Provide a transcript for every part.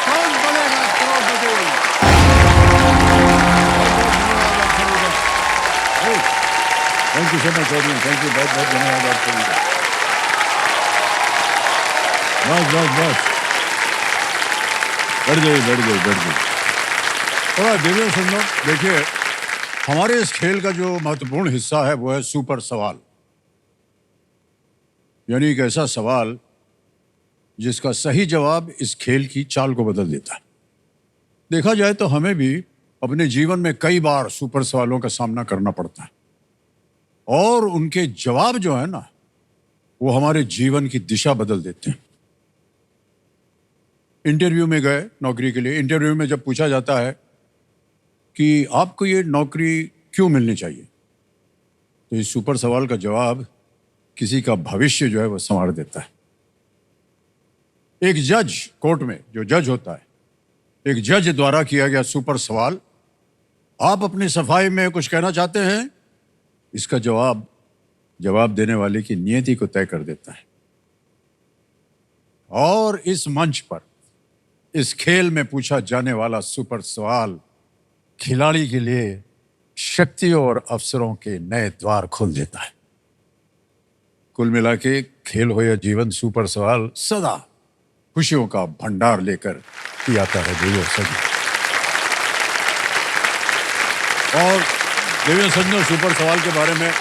कौन Banega Crorepati? Thank you so much audience, thank you, बहुत बहुत धन्यवाद आप सभी का। बस बस बस, बढ़ गई। और देखिए सुनो, देखिए हमारे इस खेल का जो महत्वपूर्ण हिस्सा है वो है सुपर सवाल, यानी एक ऐसा सवाल जिसका सही जवाब इस खेल की चाल को बदल देता है। देखा जाए तो हमें भी अपने जीवन में कई बार सुपर सवालों का सामना करना पड़ता है और उनके जवाब जो है ना, वो हमारे जीवन की दिशा बदल देते हैं। इंटरव्यू में गए नौकरी के लिए, इंटरव्यू में जब पूछा जाता है कि आपको ये नौकरी क्यों मिलनी चाहिए, तो इस सुपर सवाल का जवाब किसी का भविष्य जो है वो संवार देता है। एक जज, कोर्ट में जो जज होता है, एक जज द्वारा किया गया सुपर सवाल, आप अपनी सफाई में कुछ कहना चाहते हैं, इसका जवाब देने वाले की नियति को तय कर देता है। और इस मंच पर इस खेल में पूछा जाने वाला सुपर सवाल खिलाड़ी के लिए शक्तियों और अवसरों के नए द्वार खोल देता है। कुल मिला के खेल हो या जीवन, सुपर सवाल सदा खुशियों का भंडार लेकर ही आता है देवियों सज्जनों। और देवियों सज्जनों, सुपर सवाल के बारे में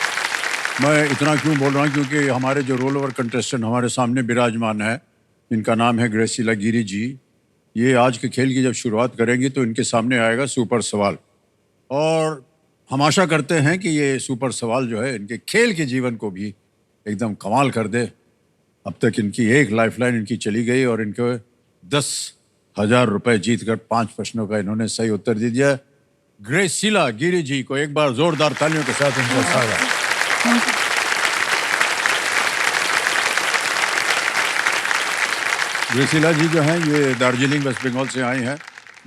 मैं इतना क्यों बोल रहा हूँ, क्योंकि हमारे जो रोल ओवर कंटेस्टेंट हमारे सामने विराजमान है, इनका नाम है ग्रेसिला गिरी जी। ये आज के खेल की जब शुरुआत करेंगी तो इनके सामने आएगा सुपर सवाल, और हम आशा करते हैं कि ये सुपर सवाल जो है इनके खेल के जीवन को भी एकदम कमाल कर दे। अब तक इनकी एक लाइफलाइन इनकी चली गई और इनको 10,000 रुपए जीतकर 5 प्रश्नों का इन्होंने सही उत्तर दे दिया। ग्रेसिला गिरी जी को एक बार जोरदार तालियों के साथ इनका स्वागत। ग्रेसिला जी जो हैं ये दार्जिलिंग वेस्ट बंगाल से आई हैं,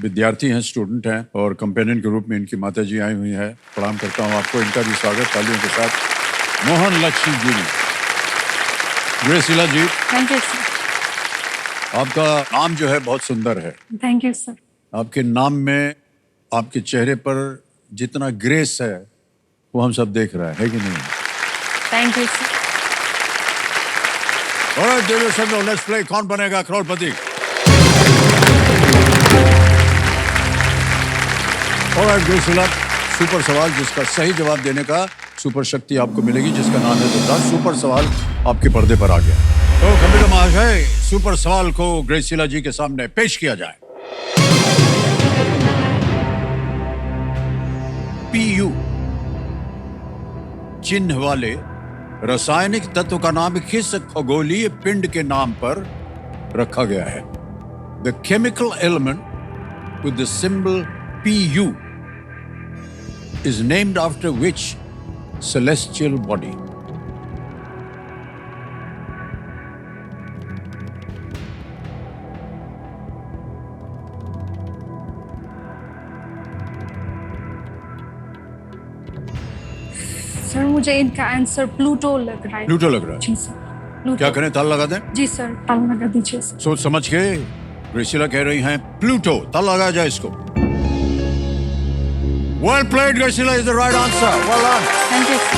विद्यार्थी हैं, स्टूडेंट हैं, और कंपेनियन के रूप में इनकी माता जी आई हुई हैं। प्रणाम करता हूँ आपको, इनका भी स्वागत तालियों के साथ। Mohan Lakshmi Giri. Gracila ji, thank you sir. आपका नाम जो है बहुत सुंदर है। Thank you sir. आपके नाम में, आपके चेहरे पर जितना ग्रेस है वो हम सब देख रहे हैं, है कि नहीं? Thank you sir. Alright, dear Sandro, let's play कौन बनेगा करोड़पति। Alright, ग्रेसिला, सुपर सवाल जिसका सही जवाब देने का सुपर शक्ति आपको मिलेगी, जिसका नाम है तो सुपर सवाल आपके पर्दे पर आ गया। तो कभी है सुपर सवाल को ग्रेसिला जी के सामने पेश किया जाए। PU चिन्ह वाले रासायनिक तत्व का नाम किस खगोलीय पिंड के नाम पर रखा गया है? The chemical element with the symbol PU is named after which celestial body? Sir मुझे इनका आंसर प्लूटो लग रहा है। प्लूटो लग रहा है? जी सर, प्लूटो। क्या करें, ताल लगा दें? जी सर, ताल लगा दीजिए सर। सोच समझ के ग्रेसिला कह रही हैं प्लूटो, ताल लगाया जाए इसको। Well played, Graciela is the right answer. Well done. Thank you sir.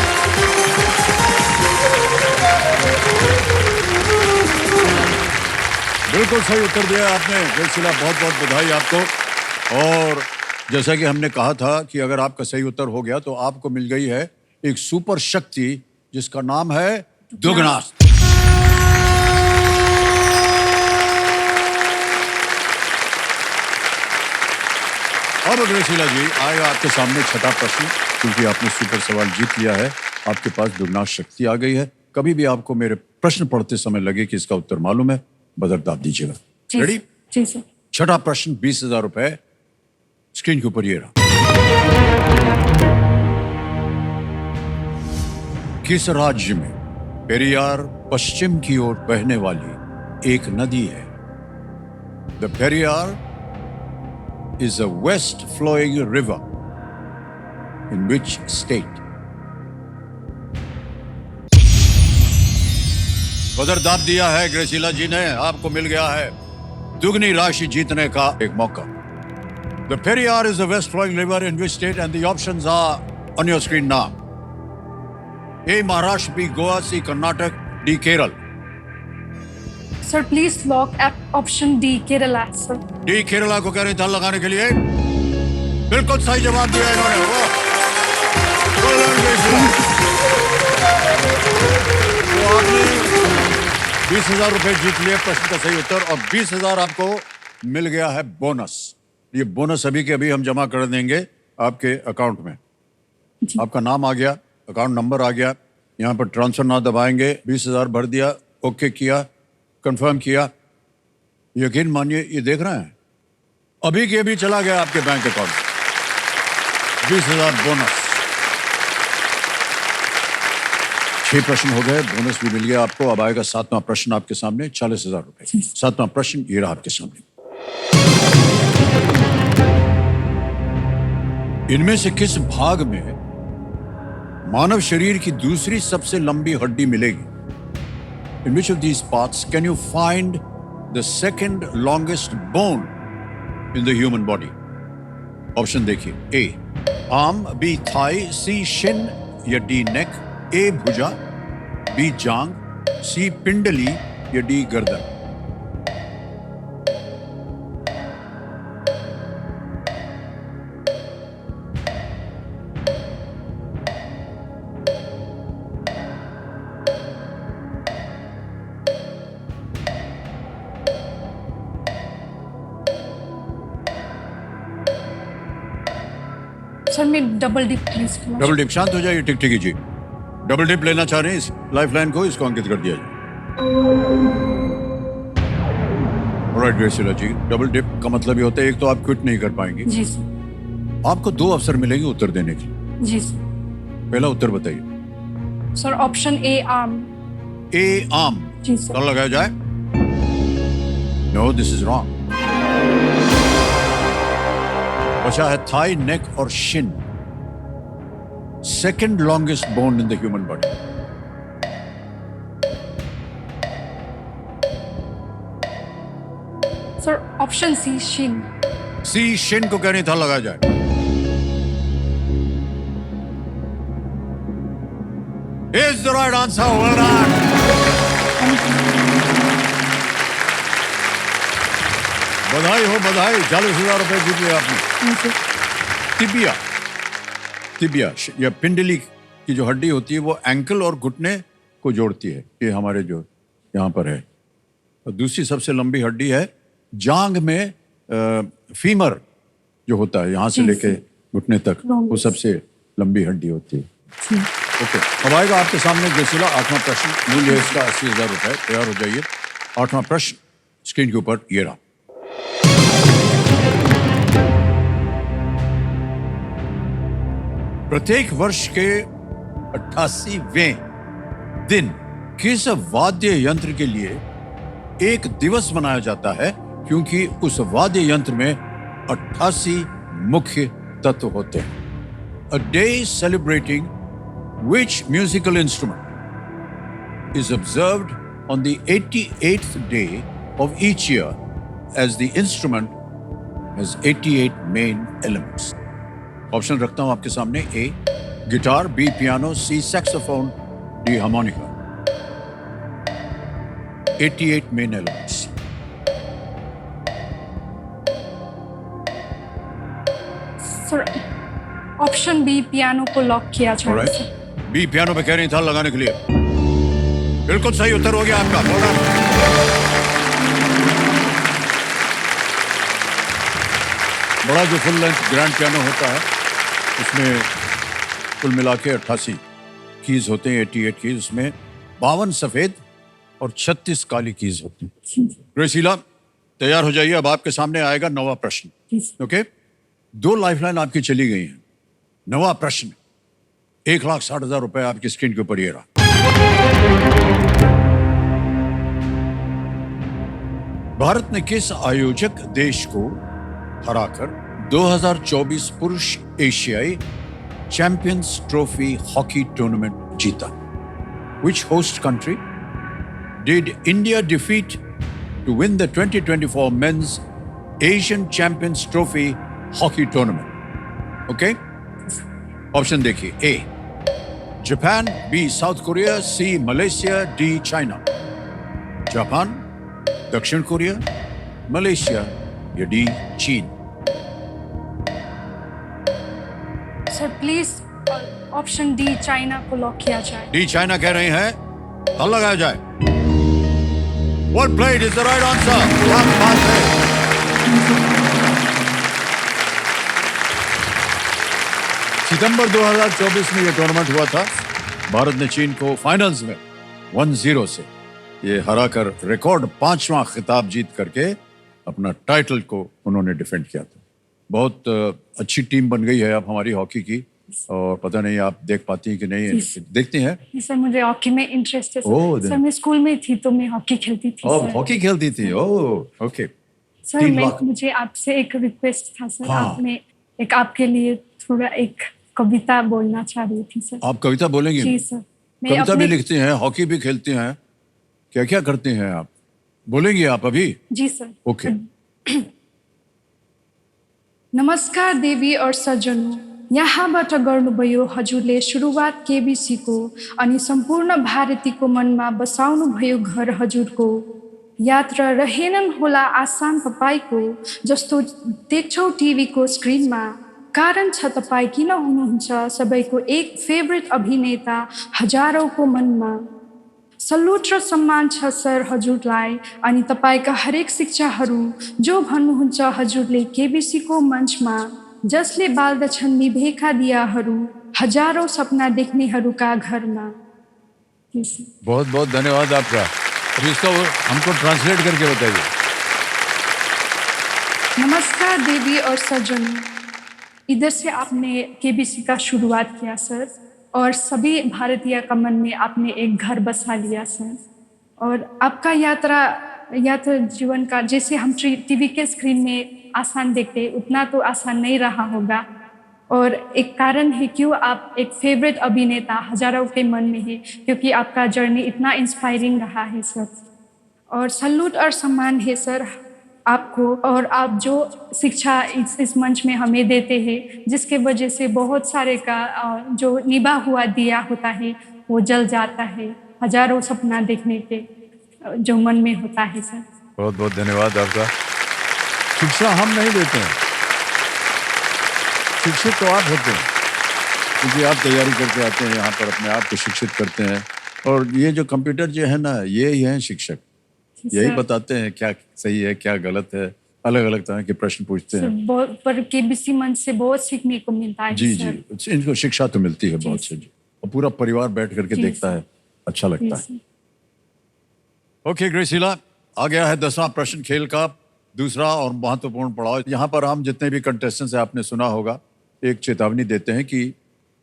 बिल्कुल सही उत्तर दिया आपने ग्रेसिला, बहुत बहुत बधाई आपको। और जैसा कि हमने कहा था कि अगर आपका सही उत्तर हो गया तो आपको मिल गई है एक सुपर शक्ति जिसका नाम है दुगना। अब ग्रेसिला जी आएगा आपके सामने छठा प्रश्न, क्योंकि आपने सुपर सवाल जीत लिया है, आपके पास दुगना शक्ति आ गई है। कभी भी आपको मेरे प्रश्न पढ़ते समय लगे कि इसका उत्तर मालूम है, बदल दाब दीजिएगा। रेडी? जी सर। छठा प्रश्न, 20,000 रुपए स्क्रीन के ऊपर ये रहा। किस राज्य में पेरियार पश्चिम की ओर बहने वाली एक नदी है? The Periyar is a west flowing river in which state? बदर दाब दिया है ग्रेसिला जी ने, आपको मिल गया है दुगनी राशि जीतने का एक मौका। The Periyar is the west flowing river in which state, and the options are on your screen now. A. Maharashtra, B. Goa, C. Karnataka, D. Kerala. Sir, please lock at option D, Kerala, sir. D. Kerala को कह रहे थे लगाने के लिए। बिल्कुल सही जवाब दिया इन्होंने। तो आपने 20,000 रुपए जीत लिए प्रश्न का सही उत्तर, और 20,000 आपको मिल गया है बोनस। ये बोनस अभी के अभी हम जमा कर देंगे आपके अकाउंट में। आपका नाम आ गया, अकाउंट नंबर आ गया, यहाँ पर ट्रांसफर ना दबाएंगे। 20,000 भर दिया, ओके किया, कंफर्म किया। यकीन मानिए ये देख रहे हैं, अभी के अभी चला गया आपके बैंक अकाउंट में 20,000 बोनस। 6 प्रश्न हो गए, बोनस भी मिल गया आपको। अब आएगा 7वां प्रश्न आपके सामने, 40,000 रुपए। 7वां प्रश्न ये रहा आपके सामने। इनमें से किस भाग में मानव शरीर की दूसरी सबसे लंबी हड्डी मिलेगी? In which of these parts can you find the second longest bone in the human body? Option देखिए। A arm, B thigh, C shin या D नेक, A भुजा, B जांग, C पिंडली या D गर्दन। सर मैं double dip please. Double dip, शांत हो जाइए, ठीक ठीक है जी। डबल डिप लेना चाह रहे हैं इस लाइफलाइन को, इसको अंकित कर दिया जाए। ऑलराइट ग्रेसिला जी, डबल डिप का मतलब ये होता है एक तो आप क्विट नहीं कर पाएंगे। जी सर। आपको 2 अवसर मिलेंगे उत्तर देने के लिए। जी सर। पहला उत्तर बताइए। Sir option A arm. A arm. जी सर। तो लगाया जाए। No, this is wrong. बचा है थाई, नेक और shin. Second longest bone in the human body. Sir option C shin. C shin को कहने था, लगाया जाए। Is the right answer. Well done. बधाई हो, बधाई। 40,000 रुपए जीत लिया आपने। तिबिया, तिबिया या पिंडली की जो हड्डी होती है वो एंकल और घुटने को जोड़ती है। ये हमारे जो यहाँ पर है। और दूसरी सबसे लंबी हड्डी है जांग में, फीमर जो होता है यहाँ से लेके घुटने तक, वो सबसे लंबी हड्डी होती है। ओके, अब आएगा आपके सामने ग्रेसिला 8वां प्रश्न। मूल्य इसका 80,000 रुपए। तैयार हो जाइए। 8वां प्रश्न स्क्रीन के ऊपर ये रहा। प्रत्येक वर्ष के 88वें दिन किस वाद्य यंत्र के लिए एक दिवस मनाया जाता है, क्योंकि उस वाद्य यंत्र में 88 मुख्य तत्व होते हैं। A day celebrating which musical instrument is observed on the 88th day of each year, as the instrument has 88 main elements. Option रखता हूं आपके सामने। A guitar, B piano, C saxophone, D harmonica. 88 main elements. Sir option B piano को lock किया जाए। Alright, B piano पे कह रही था लगाने के लिए। बिल्कुल सही उत्तर हो गया आपका। बड़ा जो फुल लेंथ ग्रैंड पियानो होता है उसमें कुल मिला के 88 कीज होते हैं, 88 कीज। उसमें 52 सफेद और 36 काली कीज होती हैं। ग्रेसिला तैयार हो जाइए। अब आपके सामने आएगा 9वां प्रश्न। ओके, 2 लाइफलाइन आपकी चली गई हैं। 9वां प्रश्न 1,60,000 रुपए आपकी स्क्रीन के ऊपर ये रहा। भारत ने किस आयोजक देश को हराकर 2024 पुरुष एशियाई चैंपियंस ट्रॉफी हॉकी टूर्नामेंट जीता? Which host country did India defeat to win the 2024 Men's Asian Champions Trophy Hockey Tournament? Okay? Option देखिए. A. Japan, B. South Korea, C. Malaysia, D. China. Japan, दक्षिण Korea, Malaysia या D. चीन. Sir please option D China को lock किया जाए. D. China कह रहे हैं. ताला लगाया जाए. Well played is the right answer. क्या बात है. सितंबर 2024 में यह टूर्नामेंट हुआ था. भारत ने चीन को फाइनल्स में 1-0 से ये हराकर रिकॉर्ड 5वां खिताब जीत करके अपना टाइटल को उन्होंने डिफेंड किया था. बहुत अच्छी टीम बन गई है अब हमारी हॉकी की. और पता नहीं आप देख पाती हैं कि नहीं. देखती हैं? सर मुझे हॉकी में इंटरेस्ट है ओह, सर. मैं स्कूल में थी तो मैं हॉकी खेलती थी. ओह, हॉकी खेलती थी. ओह, ओके. सर 3 लाख. मुझे आपसे एक रिक्वेस्ट था सर. हाँ. आपने एक आपके लिए थोड़ा एक कविता बोलना चाह रही थी सर. आप कविता बोलेंगी? जी सर. मैं कविता भी अपने लिखती हैं, हॉकी भी खेलती हैं. क्या क्या करती हैं आप? बोलेंगी आप अभी? जी सर. ओके. नमस्कार देवी और सज्जनों. यहाँबाट गर्नुभयो हजुरले सुरुवात केबिसीको अनि सम्पूर्ण भारतीको मनमा बसाउनुभयो घर हजुरको. यात्रा रहेनन् होला आसान तपाईँको जस्तो देख्छौ टिभीको स्क्रिनमा. कारण छ तपाईँ किन हुनुहुन्छ सबैको एक फेभरेट अभिनेता हजारौँको मनमा. सल्युट र सम्मान छ सर हजुरलाई अनि तपाईँका हरेक शिक्षाहरू जो भन्नुहुन्छ हजुरले केबिसीको मञ्चमा. जसले बाल्दछन् निभेका दियाहरू हजारौं सपना देख्नेहरूका घरमा. बहुत बहुत धन्यवाद आपका. अब इसका हमको ट्रांसलेट करके बताइए. नमस्कार देवी और सज्जनों. इधर से आपने केबीसी का शुरुआत किया सर और सभी भारतीय का मन में आपने एक घर बसा लिया सर. और आपका यात्रा जीवन का जैसे हम टीवी के स्क्रीन में आसान देखते उतना तो आसान नहीं रहा होगा. और एक कारण है क्यों आप एक फेवरेट अभिनेता हजारों के मन में है क्योंकि आपका जर्नी इतना इंस्पायरिंग रहा है सर. और सल्यूट और सम्मान है सर आपको. और आप जो शिक्षा इस मंच में हमें देते हैं जिसके वजह से बहुत सारे का जो निभा हुआ दिया होता है वो जल जाता है. हजारों सपना देखने के जो मन में होता है सर. बहुत बहुत धन्यवाद आपका. शिक्षा हम नहीं देते हैं, शिक्षित तो आप होते हैं क्योंकि आप तैयारी करके आते हैं यहाँ पर अपने आप को शिक्षित करते हैं. और ये जो कंप्यूटर जो है ना ये ही हैं शिक्षक. यही बताते हैं क्या सही है क्या गलत है. अलग अलग तरह के प्रश्न पूछते हैं. पर केबीसी मंच से बहुत सीखने को मिलता है. जी जी इनको शिक्षा तो मिलती है बहुत से. और पूरा परिवार बैठ करके देखता है. अच्छा लगता है. ओके ग्रेसीला, आ गया है 10वां प्रश्न खेल का दूसरा और महत्वपूर्ण पड़ाव. यहाँ पर हम जितने भी कंटेस्टेंट्स हैं आपने सुना होगा एक चेतावनी देते हैं कि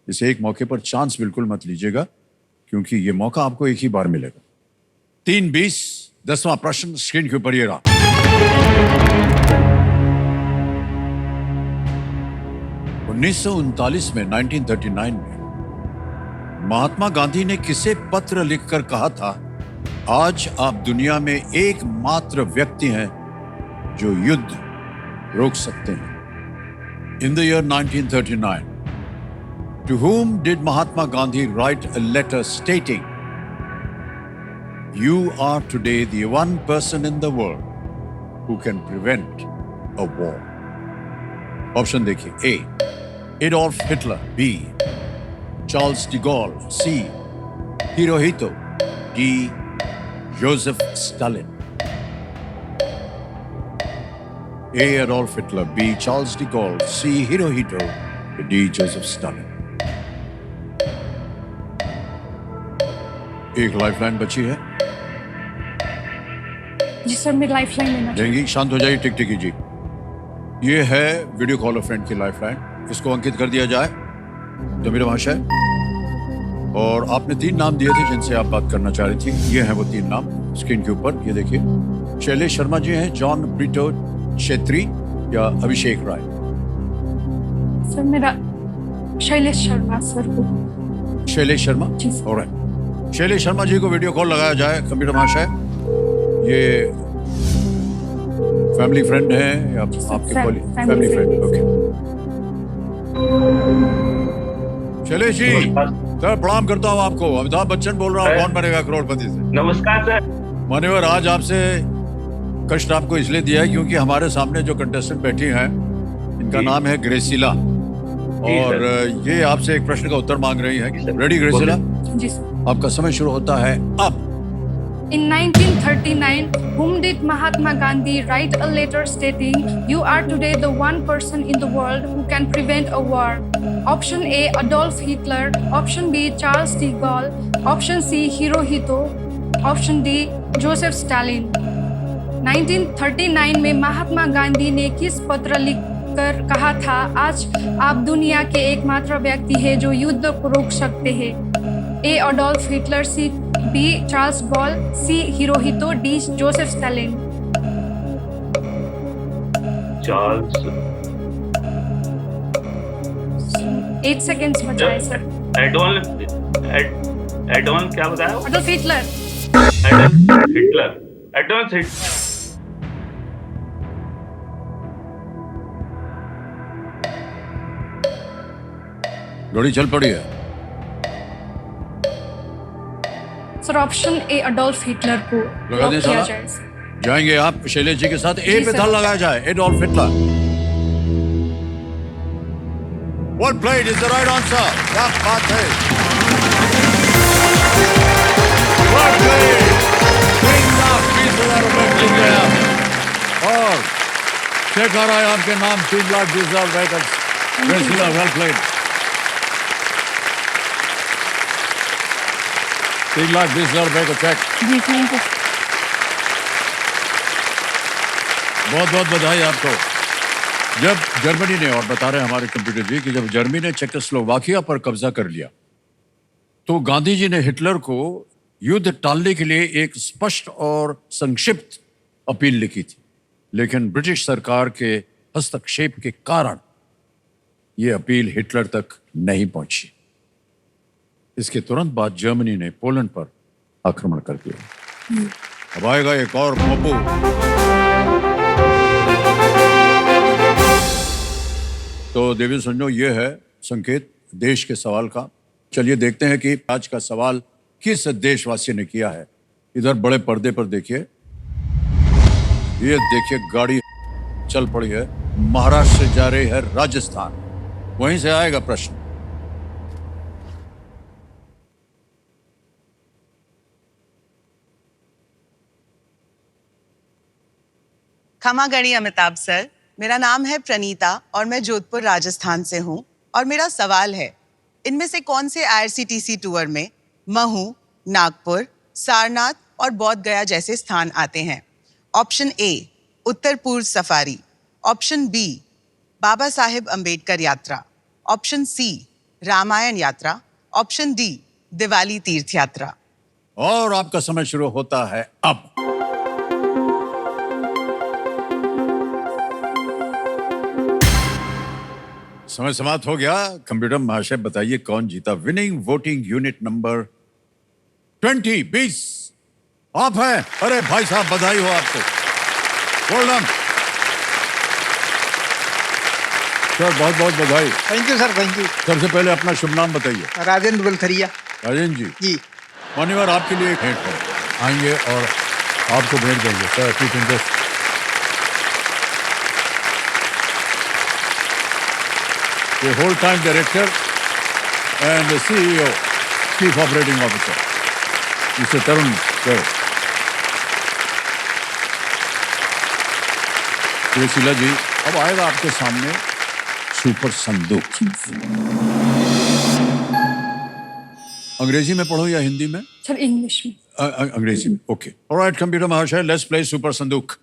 इस एक मौके पर चांस बिल्कुल मत लीजिएगा क्योंकि ये मौका आपको एक ही बार मिलेगा. 3-20 10वां प्रश्न स्क्रीन के ऊपर ये रहा. (1939) में 1939 में महात्मा गांधी ने किसे पत्र लिखकर कहा था आज आप दुनिया में एकमात्र व्यक्ति हैं जो युद्ध रोक सकते हैं. In the year 1939, to whom did Mahatma Gandhi write a letter stating, "You are today the one person in the world who can prevent a war"? Option देखिए. A. Adolf Hitler. B. Charles de Gaulle. C. Hirohito. D. Joseph Stalin. A. Adolf Hitler. B. Charles de Gaulle. C. Hirohito. D. Joseph Stalin. एक lifeline बची है. जी sir मैं lifeline लेना देंगी. शांत हो जाइए. टिक जी. ये है वीडियो कॉल फ्रेंड की लाइफलाइन. इसको अंकित कर दिया जाए तो मेरे महाशय. और आपने 3 नाम दिए थे जिनसे आप बात करना चाह रही थी. ये हैं वो 3 नाम स्क्रीन के ऊपर. ये देखिए. शैलेश शर्मा जी हैं, जॉन ब्रिटो छेत्री या अभिषेक राय. सर मेरा शैलेश शर्मा सर. शैलेश शर्मा. ऑलराइट. शैलेश शर्मा जी को वीडियो कॉल लगाया जाए कंप्यूटर महाशय. ये फैमिली फ्रेंड है या sir, आपके family family friend? friend. Okay. Shailesh ji, sir प्रणाम करता हूँ आपको। अमिताभ बच्चन बोल रहा हूँ, कौन बनेगा करोड़पति से। नमस्कार सर। मान्यवर, आज आपसे कष्ट आपको इसलिए दिया है क्योंकि हमारे सामने जो कंटेस्टेंट बैठी हैं, इनका जी। नाम है ग्रेसिला, और ये आपसे एक प्रश्न का उत्तर मांग रही है। रेडी ग्रेसिला? जी सर। आपका समय शुरू होता है अब। In 1939, whom did Mahatma Gandhi write a letter stating, "You are today the one person in the world who can prevent a war"? Option A, Adolf Hitler. Option B, Charles de Gaulle. Option C, Hirohito. Option D, Joseph Stalin. 1939 में महात्मा गांधी ने किस पत्र लिखकर कहा था, आज आप दुनिया के एकमात्र व्यक्ति हैं जो युद्ध को रोक सकते हैं? A, Adolf Hitler. C, B, Charles de Gaulle. C, Hirohito. D, Joseph Stalin. Charles 8 seconds बचा है सर। एडोल्फ एडोल्फ क्या बताया? Adolf Hitler. Adolf Hitler. Adolf Hitler. घड़ी चल पड़ी है। सर ऑप्शन ए अडोल्फ हिटलर को लगा दें लॉक किया साला? जाए सर। जाएंगे आप शैलेश जी के साथ। ए जी पे सर। था लगाया जाए, Adolf Hitler. Well played is the right answer. क्या बात है? Well played. 3,20,000 रुपए मिल गया। और चेक आ रहा है आपके नाम, 3,20,000 रुपए का। Graciela, well played। 3,20,000 रुपए का चेक। Ji thank you. बहुत बहुत बधाई आपको। जब जर्मनी ने, और बता रहे हैं हमारे कंप्यूटर जी कि जब जर्मनी ने चेकोस्लोवाकिया पर कब्जा कर लिया, तो गांधी जी ने हिटलर को युद्ध टालने के लिए एक स्पष्ट और संक्षिप्त अपील लिखी थी, लेकिन ब्रिटिश सरकार के हस्तक्षेप के कारण यह अपील हिटलर तक नहीं पहुंची। इसके तुरंत बाद जर्मनी ने पोलैंड पर आक्रमण कर दिया। अब आएगा एक और मोबू। तो देवी सुनो, ये है संकेत देश के सवाल का। चलिए देखते हैं कि आज का सवाल किस देशवासी ने किया है। इधर बड़े पर्दे पर देखिए, ये देखिए गाड़ी चल पड़ी है, महाराष्ट्र से जा रही है राजस्थान। वहीं से आएगा प्रश्न। क्षमा गणी अमिताभ सर, मेरा नाम है प्रणीता और मैं जोधपुर राजस्थान से हूँ। और मेरा सवाल है, इनमें से कौन से IRCTC टूर में महू, नागपुर, सारनाथ और बोध गया जैसे स्थान आते हैं? ऑप्शन ए, उत्तर पूर्व safari. Option B, Baba Saheb Ambedkar यात्रा। ऑप्शन सी, रामायण यात्रा। ऑप्शन डी, दिवाली तीर्थ यात्रा। और आपका समय शुरू होता है अब। समय समाप्त हो गया। कंप्यूटर महाशय बताइए कौन जीता। विनिंग वोटिंग यूनिट नंबर 20 आप हैं। अरे भाई साहब, बधाई हो आपको। वेल डन सर, बहुत बहुत बधाई। Thank you sir, thank you. सबसे पहले अपना शुभ नाम बताइए। राजेंद्र बलथरिया राजेंद्र जी, जी। मान्यवर आपके लिए एक भेंट है, आएंगे और आपको भेंट देंगे। सर ठीक है। The whole time director and the CEO, Chief Operating Officer, Mr. Tarun Sir. Gracila ji, अब आएगा आपके सामने सुपर संदूक। अंग्रेजी में पढ़ो या हिंदी में? सर इंग्लिश में। अंग्रेजी में, ओके। ऑलराइट कंप्यूटर महाशय, लेट्स प्ले सुपर संदूक।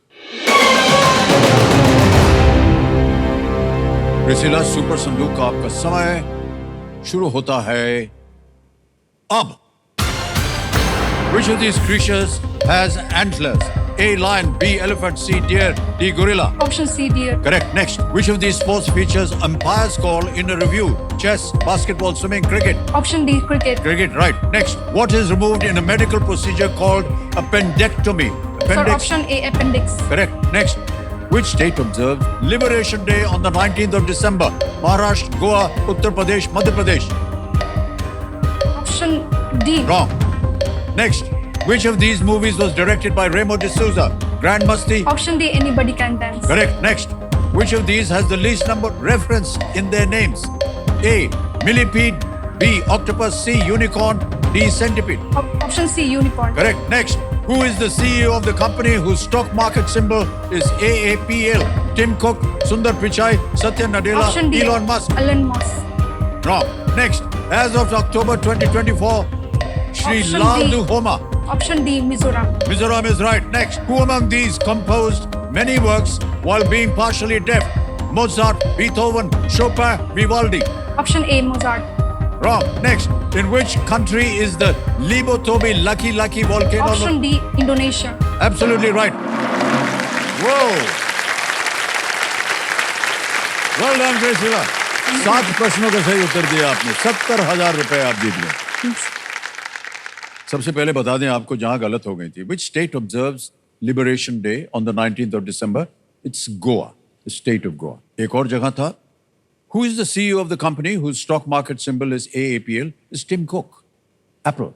ग्रेसिला, सुपर संदूक का आपका समय शुरू होता है अब। Which of these creatures has antlers? A, lion. B, elephant. C, deer. D, gorilla. Option C deer. Correct. Next. Which of these sports features umpires call in a review? Chess, basketball, swimming, cricket. Option D cricket. Cricket, right. Next. What is removed in a medical procedure called appendectomy? Sir option A appendix. Correct. Next. Which state observes Liberation Day on the 19th of December? Maharashtra, Goa, Uttar Pradesh, Madhya Pradesh. Option D. Wrong. Next. Which of these movies was directed by Remo D'Souza? Grand Masti. Option D, anybody can dance. Correct. Next. Which of these has the least number reference in their names? A. Millipede. B. Octopus. C. Unicorn. D. Centipede. Option C, unicorn. Correct. Next. Who is the CEO of the company whose stock market symbol is AAPL? Tim Cook, Sundar Pichai, Satya Nadella, option D, Elon Musk. Elon Musk. Wrong. Next. As of October 2024, Sri Option Lal D. Duhoma. Option D, Mizoram. Mizoram is right. Next. Who among these composed many works while being partially deaf? Mozart, Beethoven, Chopin, Vivaldi. Option A, Mozart. Wrong. Next. In which country is the Libotobi Lucky Lucky volcano? Option D, Indonesia. Absolutely right. Whoa. Well done, Graciela. 7 प्रश्नों का सही उत्तर दिया आपने। 70,000 रुपए आप जीत गए। सबसे पहले बता दें आपको जहां गलत हो गई थी। Which state observes Liberation Day on the 19th of December? It's Goa, the state of Goa. एक और जगह था। Who is the CEO of the company whose stock market symbol is AAPL? It's Tim Cook. Apple.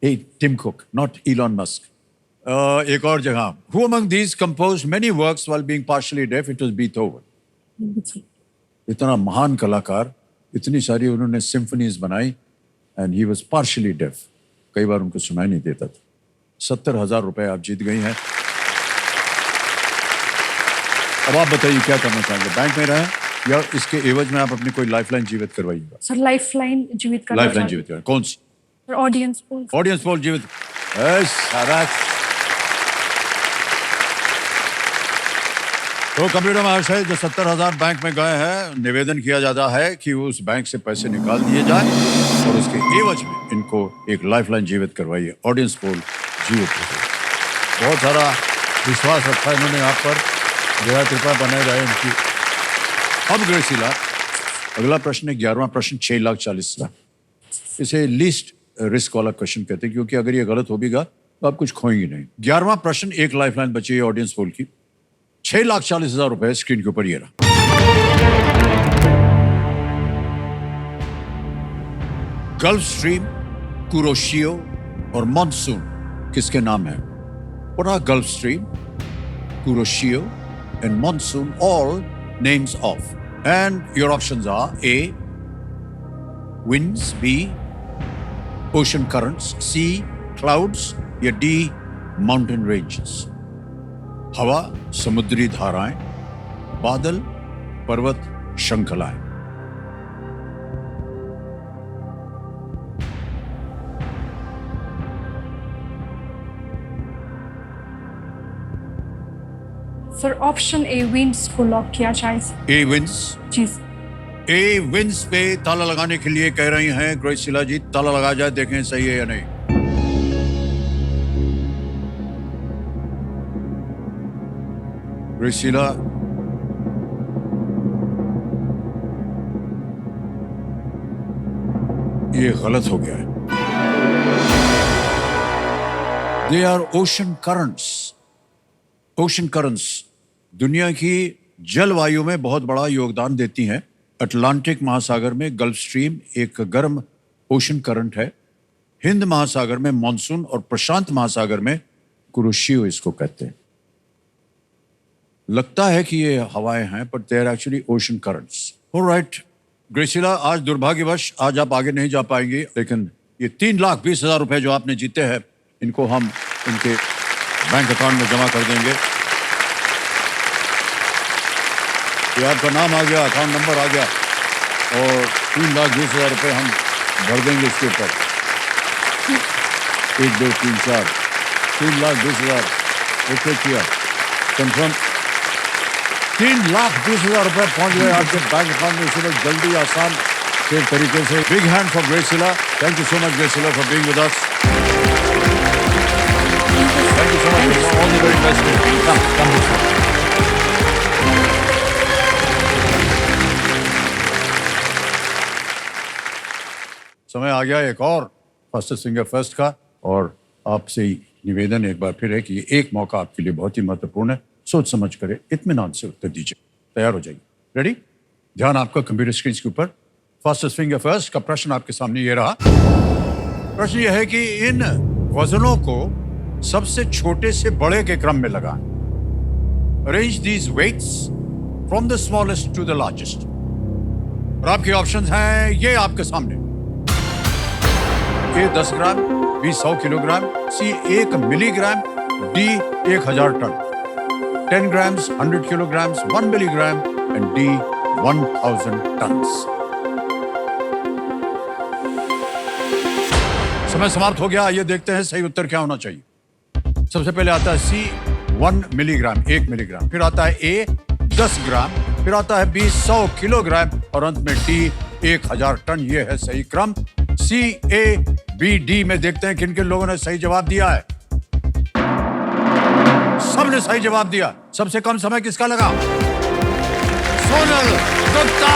Hey, Tim Cook, not Elon Musk. एक और जगह। Who among these composed many works while being partially deaf? It was Beethoven. इतना महान कलाकार, इतनी सारी उन्होंने symphonies बनाई and he was partially deaf. कई बार उनको सुनाई नहीं देता था। 70,000 रुपए आप जीत गई हैं। अब आप बताइए क्या करना चाहेंगे? बैंक में रहें या इसके एवज में आप अपनी कोई लाइफलाइन जीवित करवाइएगा? सर, लाइफलाइन जीवित करना लाइफलाइन चाहते जीवित करना कौन सी? हैं। Audience poll. ऑडियंस पोल जीवित। शाबाश। तो कंप्यूटर महाशय जो 70,000 बैंक में गए हैं, निवेदन किया जाता है कि उस बैंक से पैसे निकाल दिए जाए और उसके एवज में इनको एक लाइफलाइन जीवित करवाइए। ऑडियंस पोल जीवित करवाइए। बहुत सारा विश्वास रखा इन्होंने आप पर। जरा कृपा बनाए रहे इनकी। अब ग्रेसिला, अगला प्रश्न है 11वां प्रश्न, 6,40,000। इसे लीस्ट रिस्क वाला क्वेश्चन कहते हैं क्योंकि अगर ये गलत हो भी गया तो आप कुछ खोएंगे नहीं। 11वां प्रश्न, एक लाइफलाइन बची है ऑडियंस पोल की। 6,40,000 रुपए स्क्रीन के ऊपर ये रहा। गल्फ स्ट्रीम, कुरोशियो और मॉनसून किसके नाम है? What are Gulf Stream, Kuroshio and Monsoon all names of? And your options are A. Winds, B. Ocean currents, C. Clouds या D. Mountain ranges. हवा, समुद्री धाराएं, बादल, पर्वत, श्रृंखलाएं। सर, ऑप्शन ए, विंड्स को लॉक किया जाए। ए विंड्स। जी। ए विंड्स पे ताला लगाने के लिए कह रही हैं ग्रेसिला जी। ताला लगा जाए, देखें सही है या नहीं। ग्रेसिला, ये गलत हो गया है। They are ocean currents. Ocean currents दुनिया की जलवायु में बहुत बड़ा योगदान देती हैं। अटलांटिक महासागर में गल्फ स्ट्रीम एक गर्म ओशन करंट है। हिंद महासागर में मॉनसून और प्रशांत महासागर में कुरोशियो इसको कहते हैं। लगता है कि ये हवाएं हैं पर they are actually ocean currents. Alright Graciela, आज दुर्भाग्यवश आज आप आगे नहीं जा पाएंगे, लेकिन ये 3,20,000 रुपए जो आपने जीते हैं इनको हम इनके बैंक अकाउंट में जमा कर देंगे। ये आपका नाम आ गया, अकाउंट नंबर आ गया और 3,20,000 रुपए हम भर देंगे इसके ऊपर। 1 2 3 4 3,20,000 ओके किया, कंफर्म। 3,20,000 रुपए पहुंच गए आपके बैंक अकाउंट में इसी वक्त जल्दी आसान के तरीके से। Big hand for Graciela. Thank you so much Graciela for being with us. Thank you so much, all the very best. समय आ गया एक और फर्स्ट सिंगर फर्स्ट का, और आपसे निवेदन एक बार फिर है कि ये एक मौका आपके लिए बहुत ही महत्वपूर्ण है। सोच समझ कर इत्मीनान से उत्तर दीजिए। तैयार हो जाइए। रेडी? ध्यान आपका कंप्यूटर स्क्रीन के ऊपर। फास्टेस्ट फिंगर फर्स्ट का प्रश्न आपके सामने ये रहा। प्रश्न यह है कि इन वजनों को सबसे छोटे से बड़े के क्रम में लगाएं। Arrange these weights from the smallest to the largest. और आपके ऑप्शंस हैं ये आपके सामने। A 10 gram, B 100 kilogram, C 1 milligram, D 1000 ton. 10 grams, 100 kilograms, 1 milligram, and D 1000 tons. समय समाप्त हो गया। आइए देखते हैं सही उत्तर क्या होना चाहिए। सबसे पहले आता है सी 1 मिलीग्राम, 1 मिलीग्राम, फिर आता है ए 10 ग्राम, फिर आता है बी 100 किलोग्राम और अंत में डी 1000 टन। ये है सही क्रम। सी, ए, बी, डी में देखते हैं किन किन लोगों ने सही जवाब दिया है। सबने सही जवाब दिया। सबसे कम समय किसका लगा? Sonal Gupta.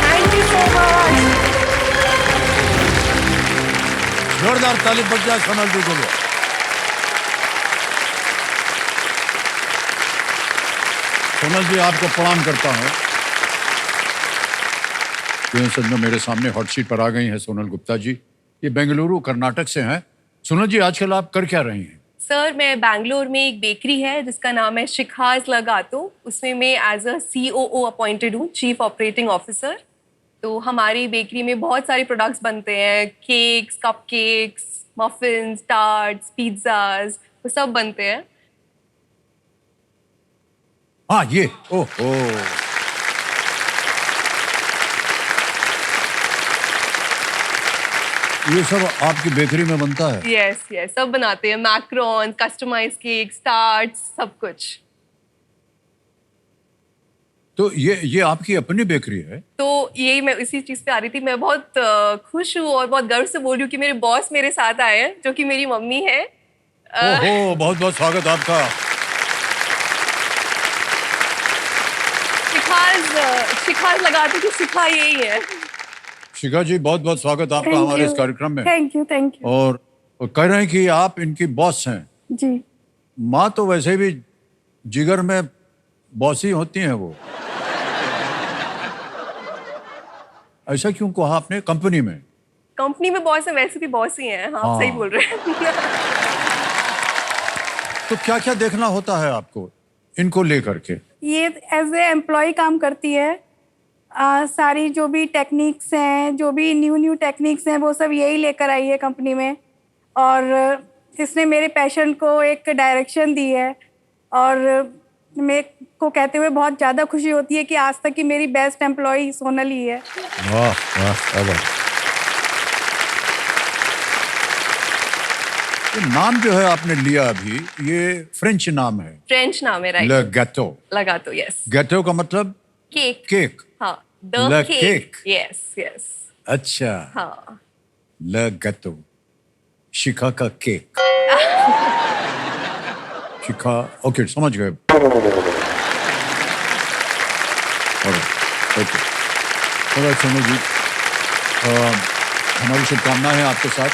Thank you so much. जोरदार ताली बज जाए सोनल जी को। सोनल जी आपको प्रणाम करता हूं। सच मेरे सामने हॉट सीट पर आ गई हैं सोनल गुप्ता जी। ये बेंगलुरु कर्नाटक से हैं। सोनल जी आजकल आप कर क्या रही हैं? सर मैं बैंगलोर में एक बेकरी है जिसका नाम है शिखाज लगातो, उसमें मैं एज अ COO अपॉइंटेड हूँ, चीफ ऑपरेटिंग ऑफिसर। तो हमारी बेकरी में बहुत सारे प्रोडक्ट्स बनते हैं, cakes, cupcakes, muffins, tarts, pizzas, वो सब बनते हैं। हाँ ये ओहो, ये सब आपकी बेकरी में बनता है? यस यस, सब बनाते हैं, मैक्रोन, कस्टमाइज केक्स, टार्ट्स, सब कुछ। तो ये आपकी अपनी बेकरी है? तो यही मैं इसी चीज पे आ रही थी। मैं बहुत खुश हूँ और बहुत गर्व से बोल रही हूँ कि मेरे बॉस मेरे साथ आए हैं, जो कि मेरी मम्मी है। ओहो, बहुत बहुत स्वागत आपका। शिखाज लगाते कि शिखा यही है। शिखा जी बहुत बहुत स्वागत आपका हमारे इस कार्यक्रम में। Thank you thank you. और कह रहे हैं कि आप इनकी बॉस हैं। जी। माँ तो वैसे भी जिगर में बॉस ही होती हैं वो। ऐसा क्यों कहा आपने? कंपनी में? कंपनी में बॉस है, वैसे भी बॉस ही हैं। हाँ, आप सही बोल रहे हैं। तो क्या क्या देखना होता है आपको इनको लेकर के? ये एज ए एम्प्लॉय काम करती है। सारी जो भी टेक्निक्स हैं, जो भी न्यू टेक्निक्स हैं, वो सब यही लेकर आई है कंपनी में। और इसने मेरे पैशन को एक डायरेक्शन दी है और मेरे को कहते हुए बहुत ज़्यादा खुशी होती है कि आज तक की मेरी बेस्ट एम्प्लॉय सोनल ही है। वाह वाह। ये नाम जो है आपने लिया अभी, ये फ्रेंच नाम है? फ्रेंच नाम है, राइट। ले गैतो। लगातो, यस। गैतो का मतलब? केक। केक। हाँ, Le the cake. cake। Yes yes. अच्छा। हाँ। ले गैतो, शिखा का केक। शिखा, ओके समझ गए। ओके, सोनल जी, हमारी शुभकामनाएं हैं आपके साथ।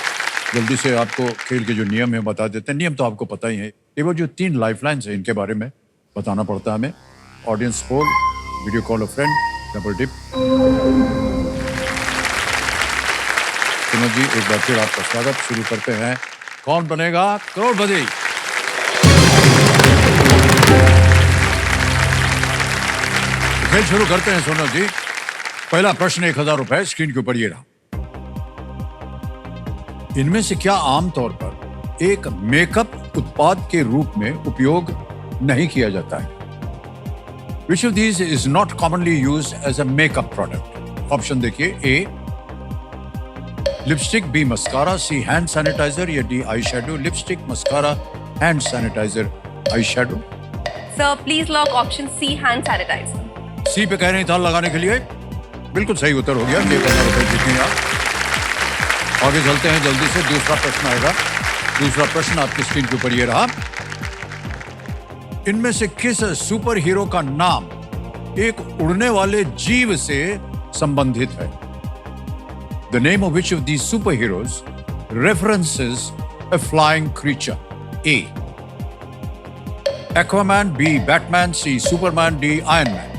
जल्दी से आपको खेल के जो नियम है बता देते हैं। नियम तो आपको पता ही है। ये वो जो 3 लाइफलाइंस है, इनके बारे में बताना पड़ता है हमें। Audience poll, video call a friend, double dip. Sonal ji एक बार फिर आपका स्वागत। शुरू करते हैं, कौन बनेगा करोड़पति। खेल शुरू करते हैं सोनल जी। पहला प्रश्न 1000 रुपए स्क्रीन के ऊपर ये रहा। इनमें से क्या आमतौर पर एक मेकअप उत्पाद के रूप में उपयोग नहीं किया जाता है? Which of these is not commonly used as a makeup product? Option देखिए, A lipstick, B mascara, C hand sanitiser या D eye shadow. Lipstick, mascara, hand sanitiser, eye shadow. Sir please lock option C, hand sanitiser. C पे कह रहे था लगाने के लिए। बिल्कुल सही उत्तर हो गया। 1000 रुपए जीतेंगे आप। आगे चलते हैं जल्दी से। दूसरा प्रश्न आएगा। दूसरा प्रश्न आपकी स्क्रीन के ऊपर ये रहा। इनमें से किस सुपर हीरो का नाम एक उड़ने वाले जीव से संबंधित है? The name of which of these superheroes references a flying creature? A. Aquaman, B. Batman, C. Superman, D. Iron Man.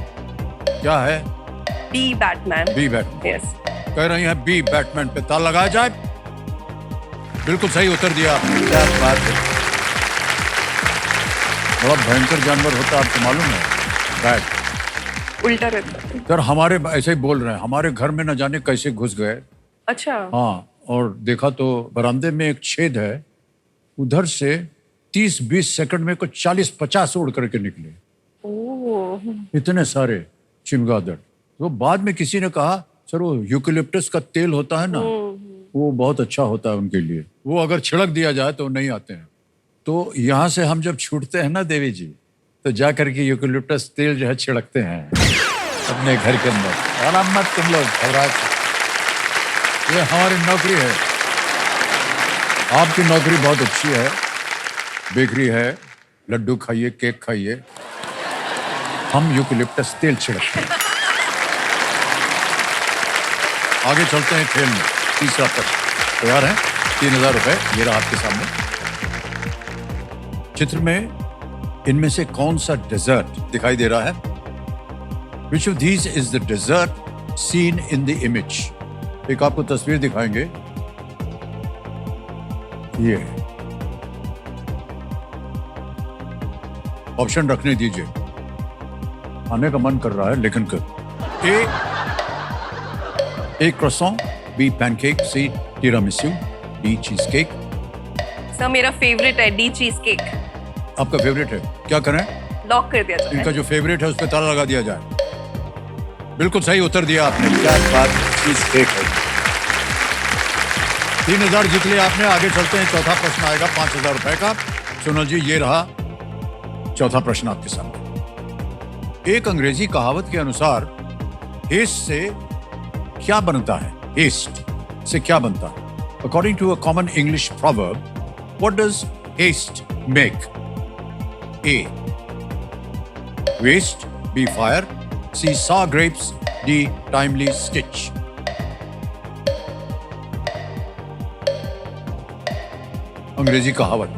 क्या है? B Batman. B. Batman. Yes. कह रही हैं B. Batman पे ताला लगाया जाए। बिल्कुल सही उत्तर दिया आपने। क्या बात है। बड़ा भयंकर जानवर होता है, आपको मालूम है? बैट। उल्टा रहता है। सर हमारे ऐसे ही बोल रहे हैं, हमारे घर में न जाने कैसे घुस गए। अच्छा। हाँ, और देखा तो बरामदे में एक छेद है, उधर से 30-20 सेकंड में कुछ 40-50 उड़ करके निकले। ओह। इतने सारे चमगादड़। तो बाद में किसी ने कहा सर वो यूकेलिप्टस का तेल होता है ना, वो बहुत अच्छा होता है उनके लिए, वो अगर छिड़क दिया जाए तो नहीं आते हैं। तो यहाँ से हम जब छूटते हैं ना देवी जी, तो जा करके यूकेलिप्टस तेल जो है छिड़कते हैं अपने घर के अंदर। आराम मत तुम लोग घबराहट, ये हमारी नौकरी है। आपकी नौकरी बहुत अच्छी है, बेकरी है, लड्डू खाइए, केक खाइए, हम यूकेलिप्टस तेल छिड़कते हैं। आगे चलते हैं खेल में। तीसरा प्रश्न तैयार है? 3000 रुपए ये रहा आपके सामने। चित्र में इनमें से कौन सा डेजर्ट दिखाई दे रहा है? Which of these is the desert seen in the image? एक आपको तस्वीर दिखाएंगे, ये ऑप्शन रखने दीजिए, आने का मन कर रहा है लेकिन कर। ए क्रॉसॉन, बी पैनकेक, सी टिरामिसू, डी चीज केक। सर मेरा फेवरेट है डी चीज केक। आपका फेवरेट है, क्या करें? लॉक कर दिया जाए। इनका जो फेवरेट है उस पर ताला लगा दिया जाए। बिल्कुल सही उत्तर दिया आपने। क्या बात, चीज केक है। 3000 जीत लिया आपने। आगे चलते हैं, चौथा प्रश्न आएगा 5000 रुपए का। सुनो जी, ये रहा चौथा प्रश्न आपके सामने। एक अंग्रेजी कहावत के अनुसार हेस्ट से क्या बनता है? हेस्ट से क्या बनता है? According to a common English proverb, what does haste make? A. Waste, B. Fire, C. Sour grapes, D. Timely stitch. अंग्रेजी कहावत।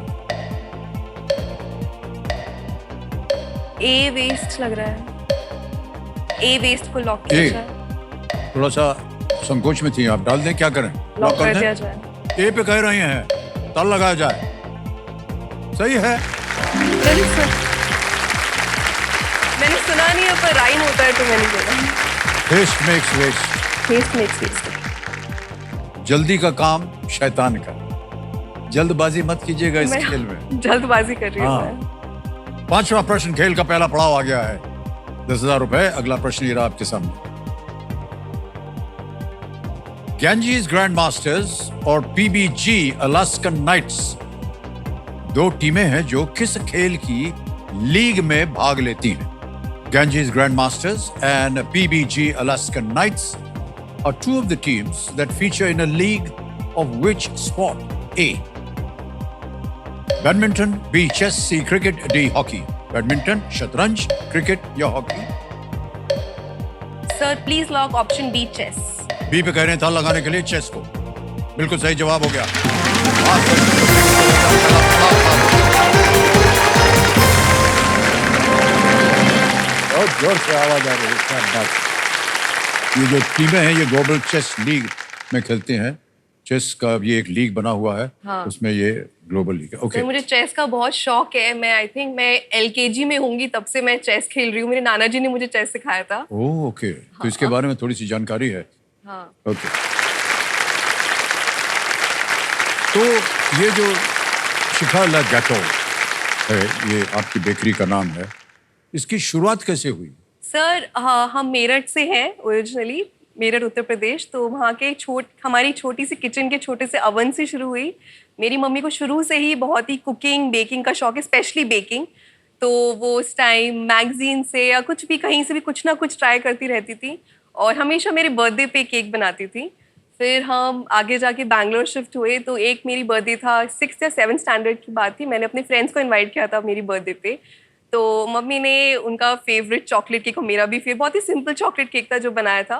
ए वेस्ट लग रहा है। ए वेस्ट को लॉक किया ए। जाए। थोड़ा सा संकोच में थी आप, डाल दें? क्या करें? लॉक कर दिया दें? जाए। ए पे कह रही हैं, ताला लगाया जाए। सही है। नहीं सर, मैंने सुना नहीं है, पर राइम होता है तो मैंने बोला। Haste makes waste. Haste makes waste. जल्दी का काम शैतान का। जल्दबाजी मत कीजिएगा इस खेल में। मैं जल्दबाजी कर रही हूँ। हाँ। मैं। पांचवा प्रश्न, खेल का पहला पड़ाव आ गया है। 10,000 रुपए। अगला प्रश्न ये रहा आपके सामने। गैंजीज ग्रैंड मास्टर्स और पीबीजी अलास्कन नाइट्स, दो टीमें हैं जो किस खेल की लीग में भाग लेती हैं? Ganges Grandmasters and PBG Alaskan Knights are two of the teams that feature in a league of which sport? A. Badminton, B. Chess, C. Cricket, D. Hockey. Badminton, शतरंज, क्रिकेट या hockey? Sir please lock option B chess. B पे कह रहे हैं ताला लगाने के लिए चेस को। बिल्कुल सही जवाब हो गया। बहुत जोर से आवाज आ रही है। क्या बात। ये जो टीमें हैं ये ग्लोबल चेस लीग में खेलती हैं। चेस का ये एक लीग बना हुआ है। हाँ। उसमें ये ग्लोबल लीग है। ओके। तो मुझे चेस का बहुत शौक है। मैं आई थिंक मैं एलकेजी में होंगी तब से मैं चेस खेल रही हूँ। मेरे नाना जी ने मुझे चेस सिखाया था। Oh okay. तो इसके बारे में थोड़ी सी जानकारी है। हाँ। ओके। तो ये जो शिखा ला गैटो है, ये आपकी बेकरी का नाम है, इसकी शुरुआत कैसे हुई? सर हम मेरठ से हैं ओरिजिनली, मेरठ उत्तर प्रदेश। तो वहाँ के हमारी छोटी सी किचन के छोटे से अवन से शुरू हुई। मेरी मम्मी को शुरू से ही बहुत ही कुकिंग बेकिंग का शौक है, स्पेशली बेकिंग। तो वो उस टाइम मैगजीन से या कुछ भी कहीं से भी कुछ ना कुछ ट्राई करती रहती थी और हमेशा मेरे बर्थडे पे केक बनाती थी। फिर हम आगे जाके बैंगलोर शिफ्ट हुए। तो एक मेरी बर्थडे था, 6th या 7th स्टैंडर्ड की बात थी। मैंने अपने फ्रेंड्स को इनवाइट किया था मेरी बर्थडे पे। तो मम्मी ने उनका फेवरेट चॉकलेट केक और मेरा भी बहुत ही सिंपल चॉकलेट केक था जो बनाया था।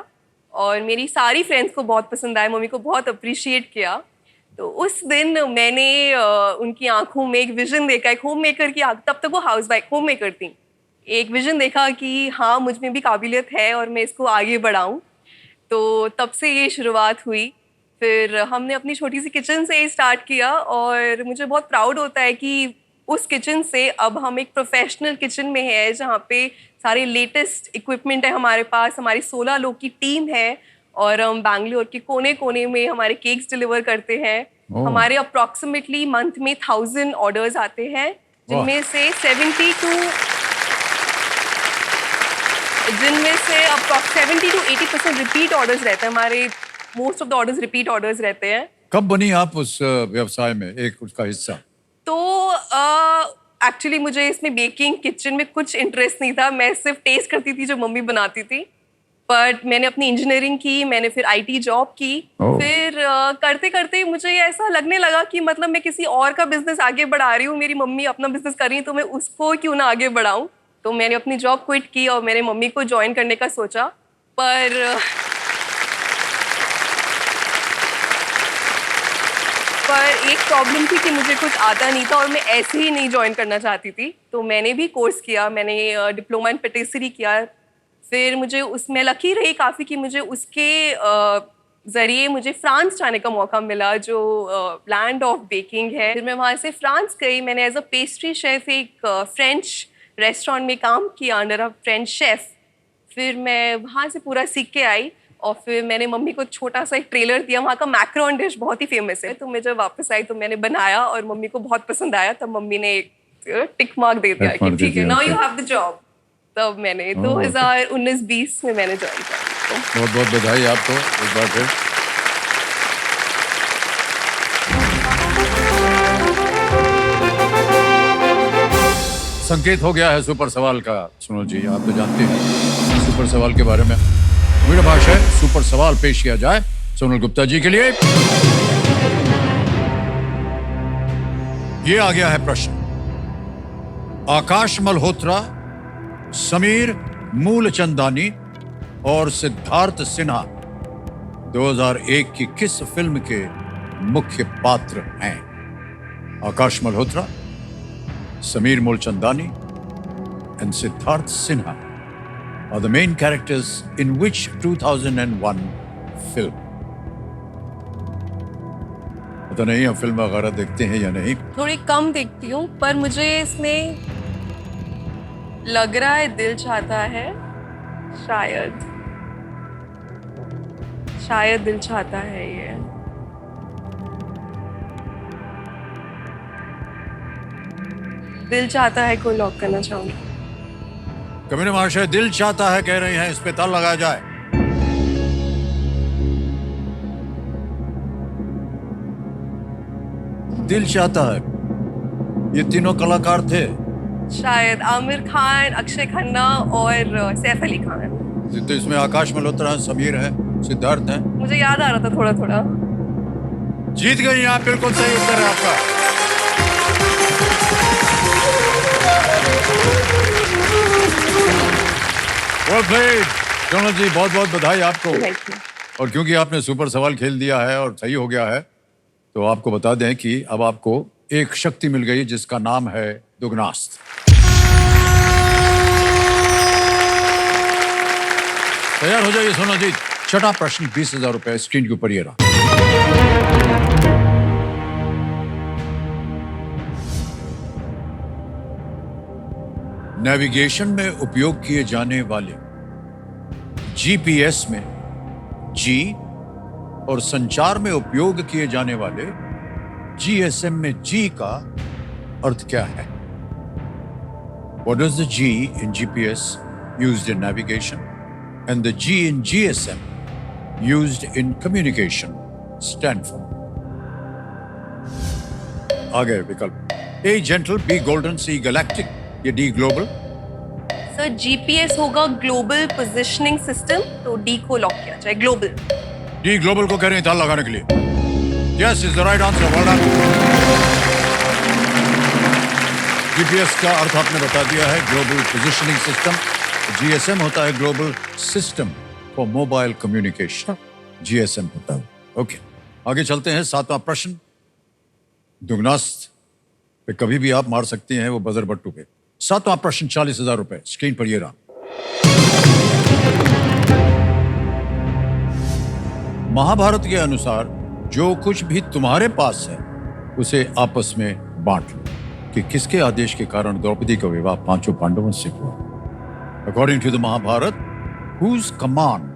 और मेरी सारी फ्रेंड्स को बहुत पसंद आया, मम्मी को बहुत अप्रिशिएट किया। तो उस दिन मैंने उनकी आंखों में एक विजन देखा, एक होम मेकर की आंख, तब तक वो हाउस वाइफ होम मेकर थी। एक विजन देखा कि हाँ मुझ में भी काबिलियत है और मैं इसको आगे बढ़ाऊँ। तो तब से ये शुरुआत हुई। फिर हमने अपनी छोटी सी किचन से ही स्टार्ट किया और मुझे बहुत प्राउड होता है कि उस किचन से अब हम एक प्रोफेशनल किचन में है, जहाँ पे सारे लेटेस्ट इक्विपमेंट है हमारे पास, हमारी 16 लोग की टीम है और हम बैंगलोर के कोने कोने में हमारे केक्स डिलीवर करते हैं। हमारे अप्रॉक्सीमेटली मंथ में 1000 ऑर्डर्स आते हैं, जिनमें से 70 to 80% रिपीट ऑर्डर्स रहते हैं हमारे। Most of the orders repeat orders रहते हैं। कब बनी आप उस व्यवसाय में एक उसका हिस्सा? तो एक्चुअली मुझे इसमें बेकिंग किचन में कुछ इंटरेस्ट नहीं था, मैं सिर्फ टेस्ट करती थी जो मम्मी बनाती थी। बट मैंने अपनी इंजीनियरिंग की, मैंने फिर आईटी जॉब की। फिर करते करते मुझे ऐसा लगने लगा कि मतलब मैं किसी और का बिजनेस आगे बढ़ा रही हूँ, मेरी मम्मी अपना बिजनेस कर रही है तो मैं उसको क्यों ना आगे बढ़ाऊँ। तो मैंने अपनी जॉब क्विट की और मैंने मम्मी को ज्वाइन करने का सोचा। पर एक प्रॉब्लम थी कि मुझे कुछ आता नहीं था और मैं ऐसे ही नहीं ज्वाइन करना चाहती थी। तो मैंने भी कोर्स किया, मैंने डिप्लोमा इन पेटिसरी किया। फिर मुझे उसमें लकी रही काफ़ी कि मुझे उसके ज़रिए मुझे फ्रांस जाने का मौका मिला, जो लैंड ऑफ बेकिंग है। फिर मैं वहाँ से फ्रांस गई, मैंने एज अ पेस्ट्री शेफ़ एक फ्रेंच रेस्टोरेंट में काम किया अंडर अ फ्रेंच शेफ़। फिर मैं वहाँ से पूरा सीख के आई और फिर मैंने मम्मी को छोटा सा एक ट्रेलर दिया। वहाँ का मैक्रोन डिश बहुत ही फेमस है, तो मैं जब वापस आई तो मैंने बनाया और मम्मी को बहुत पसंद आया। तब मम्मी ने एक टिक मार्क दे दिया कि ठीक है, now you have the job. तब मैंने 2019-20 में मैंने ज्वाइन किया। बहुत बहुत बधाई आपको एक बार फिर। संकेत हो गया है सुपर सवाल का। सुनो जी, आप तो जानते हैं सुपर सवाल के बारे में। मेरा भाषा है सुपर सवाल पेश किया जाए सोनल गुप्ता जी के लिए। ये आ गया है प्रश्न। आकाश मल्होत्रा, समीर मूलचंदानी और सिद्धार्थ सिन्हा 2001 की किस फिल्म के मुख्य पात्र हैं? आकाश Malhotra, Sameer Moolchandani and Siddharth Sinha are the main characters in which 2001 film? पता नहीं आप फिल्म वगैरह देखते हैं या नहीं? थोड़ी कम देखती हूँ, पर मुझे इसमें लग रहा है दिल चाहता है। शायद दिल चाहता है ये। दिल चाहता है को लॉक करना चाहूंगी। कमिन महाशय दिल चाहता है कह रही हैं, इस पे ताल लगाया जाए। दिल चाहता है, ये तीनों कलाकार थे। शायद आमिर खान, अक्षय खन्ना और सैफ अली खान। तो इसमें आकाश मल्होत्रा है, समीर है, सिद्धार्थ है। मुझे याद आ रहा था थोड़ा थोड़ा। जीत गई आप, बिल्कुल सही उत्तर है आपका। Well played, सोनल जी, बहुत बहुत बधाई आपको। और क्योंकि आपने सुपर सवाल खेल दिया है और सही हो गया है, तो आपको बता दें कि अब आपको एक शक्ति मिल गई जिसका नाम है दुगनास्त्र। तैयार हो जाइए सोनल जी। छठा प्रश्न 20,000 रुपए स्क्रीन के ऊपर ये रहा। नेविगेशन में उपयोग किए जाने वाले जीपीएस में जी और संचार में उपयोग किए जाने वाले जीएसएम में जी का अर्थ क्या है? What does the G in GPS used in navigation and the G in GSM used in communication stand for? आगे विकल्प A gentle, B golden, C galactic, ये D global। सर जीपीएस होगा ग्लोबल पोजिशनिंग सिस्टम, तो D को lock किया जाए, global. D global को कह रहे हैं ताल लगाने के लिए। Yes is the right answer, well done. GPS का अर्थ आपने बता दिया है, ग्लोबल पोजिशनिंग सिस्टम। जीएसएम होता है global system for mobile communication, GSM होता है। ओके, आगे चलते हैं। 7वां प्रश्न दुगनास्त पे कभी भी आप मार सकते हैं वो बजर बट्टू पे। 7वां प्रश्न 40,000 रुपए, स्क्रीन पर ये रहा। महाभारत के अनुसार जो कुछ भी तुम्हारे पास है उसे आपस में बांट लो, कि किसके आदेश के कारण द्रौपदी का विवाह 5 पांडवों से हुआ? According to the Mahabharata, whose command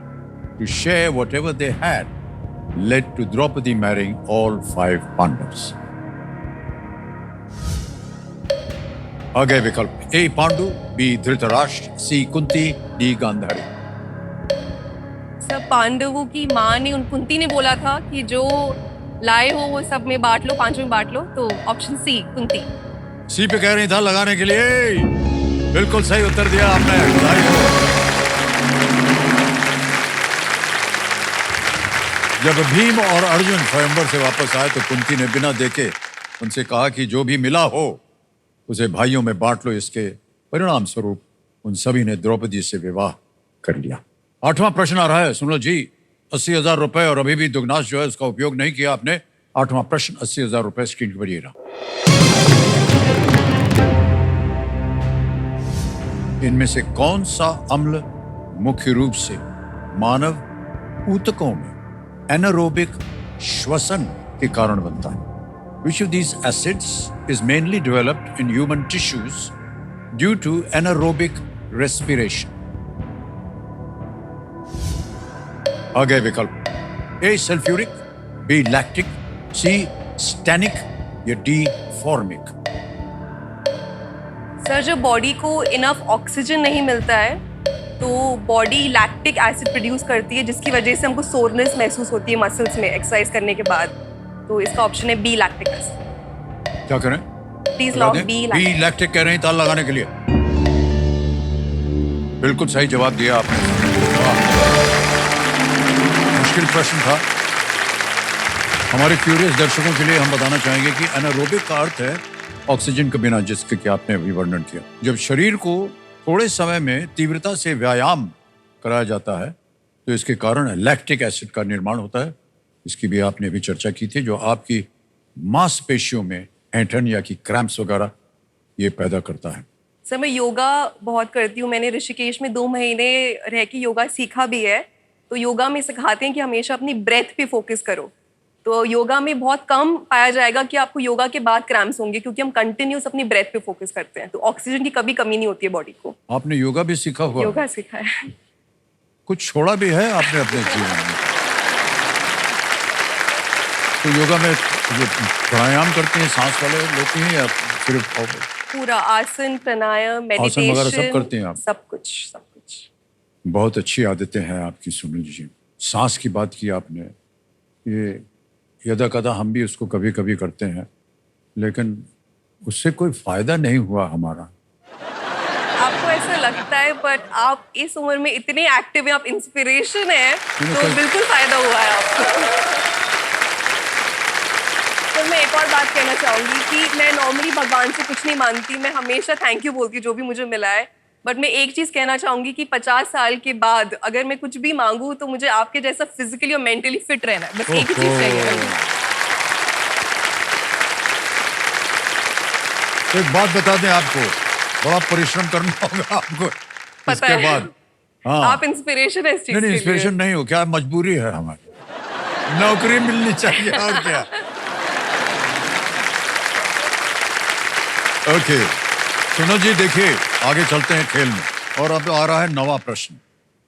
to share whatever they had led to Draupadi marrying all 5 Pandavas? आगे विकल्प: A. Pandu, B. Dhritarashtra, C. Kunti, D. Gandhari. सब पांडवों की माँ ने, उन कुंती ने बोला था कि जो लाए हो वो सब में बांट लो, 5 में बांट लो, तो ऑप्शन सी कुंती। सी पे कह रही था लगाने के लिए। बिल्कुल सही उत्तर दिया आपने। बधाई हो। जब भीम और अर्जुन स्वयंवर से वापस आए तो कुंती ने बिना देखे उनसे कहा कि जो भी मिला हो उसे भाइयों में बांट लो। इसके परिणाम स्वरूप उन सभी ने द्रौपदी से विवाह कर लिया। 8वां प्रश्न आ रहा है, सुन लो जी। 80,000 रुपए, और अभी भी दुगनास जो है उसका उपयोग नहीं किया आपने। 8वां प्रश्न 80,000 रुपए, स्क्रीन पर ये रहा। इनमें से कौन सा अम्ल मुख्य रूप से मानव ऊतकों में एनारोबिक श्वसन के कारण बनता है? Which of these acids is mainly developed in human tissues due to anaerobic respiration? आगे विकल्प: A. Sulphuric, B. Lactic, C. Stannic या D. फॉर्मिक। सर, जब बॉडी को इनफ ऑक्सीजन नहीं मिलता है तो बॉडी लैक्टिक एसिड प्रोड्यूस करती है, जिसकी वजह से हमको सोरनेस महसूस होती है मसल्स में एक्सरसाइज करने के बाद। तो इसका ऑप्शन है बी, लैक्टिक एसिड। क्या करें? Please lock B, B lactic कह रहे हैं ताल लगाने के लिए। बिल्कुल सही जवाब दिया आपने। मुश्किल प्रश्न था। हमारे क्यूरियस दर्शकों के लिए हम बताना चाहेंगे कि एनारोबिक का अर्थ है ऑक्सीजन के बिना, जिसके कि आपने अभी वर्णन किया। जब शरीर को थोड़े समय में तीव्रता से व्यायाम कराया जाता है तो इसके कारण लैक्टिक एसिड का निर्माण होता है। इसकी भी आपने अभी चर्चा की थी, जो आपकी मांसपेशियों में ऐंठन या कि क्रैम्प्स वगैरह ये पैदा करता है। सर, मैं योगा बहुत करती हूँ। मैंने ऋषिकेश में 2 महीने रह के योगा सीखा भी है। तो योगा में सिखाते हैं कि हमेशा अपनी ब्रेथ पे फोकस करो। तो योगा में बहुत कम पाया जाएगा कि आपको योगा के बाद क्रैम्प्स होंगे, क्योंकि हम कंटिन्यूस अपनी ब्रेथ पे फोकस करते हैं। तो ऑक्सीजन की कभी कमी नहीं होती है बॉडी को। आपने योगा भी सीखा हुआ? योगा सीखा है। कुछ छोड़ा भी है आपने अपने जीवन में? तो योगा में जो प्राणायाम करते हैं सांस वाले लेते हैं या सिर्फ पूरा आसन, प्राणायाम, आसन वगैरह सब मेडिटेशन, करते हैं आप? सब कुछ। बहुत अच्छी आदतें हैं आपकी सुनील जी। सांस की बात की आपने, ये यदा कदा हम भी उसको कभी कभी करते हैं, लेकिन उससे कोई फायदा नहीं हुआ हमारा। आपको ऐसा लगता है, बट आप इस उम्र में इतने एक्टिव हैं, आप इंस्पिरेशन है, तो बिल्कुल फायदा हुआ है आपको। तो मैं एक और बात कहना चाहूंगी कि मैं नॉर्मली भगवान से कुछ नहीं मांगती, मैं हमेशा थैंक यू बोलती हूँ जो भी मुझे मिला है। बट मैं एक चीज कहना चाहूंगी कि 50 साल के बाद अगर मैं कुछ भी मांगू तो मुझे आपके जैसा फिजिकली और मेंटली फिट रहना है। बस एक ही चीज चाहिए। एक बात बता दें, आपको बड़ा परिश्रम करना होगा आपको पता इसके है। बाद। हाँ, आप इंस्पिरेशन है इस चीज नहीं के लिए। इंस्पिरेशन नहीं हो, क्या मजबूरी है हमारी, नौकरी मिलनी चाहिए और क्या। ओके सुनो जी, देखिए आगे चलते हैं खेल में, और अब आ रहा है 9वां प्रश्न।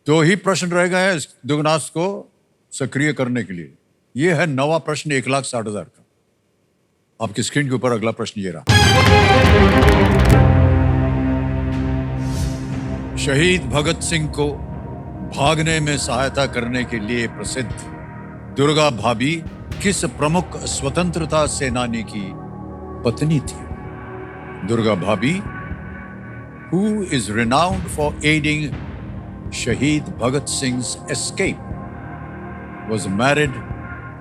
2 ही प्रश्न रह गए हैं दुगनास को सक्रिय करने के लिए। ये है 9वां प्रश्न 1,60,000 का। आपकी स्क्रीन के ऊपर अगला प्रश्न ये रहा। शहीद भगत सिंह को भागने में सहायता करने के लिए प्रसिद्ध दुर्गा भाभी किस प्रमुख स्वतंत्रता सेनानी की पत्नी थी? दुर्गा भाभी, who is renowned for aiding Shahid Bhagat Singh's escape, was married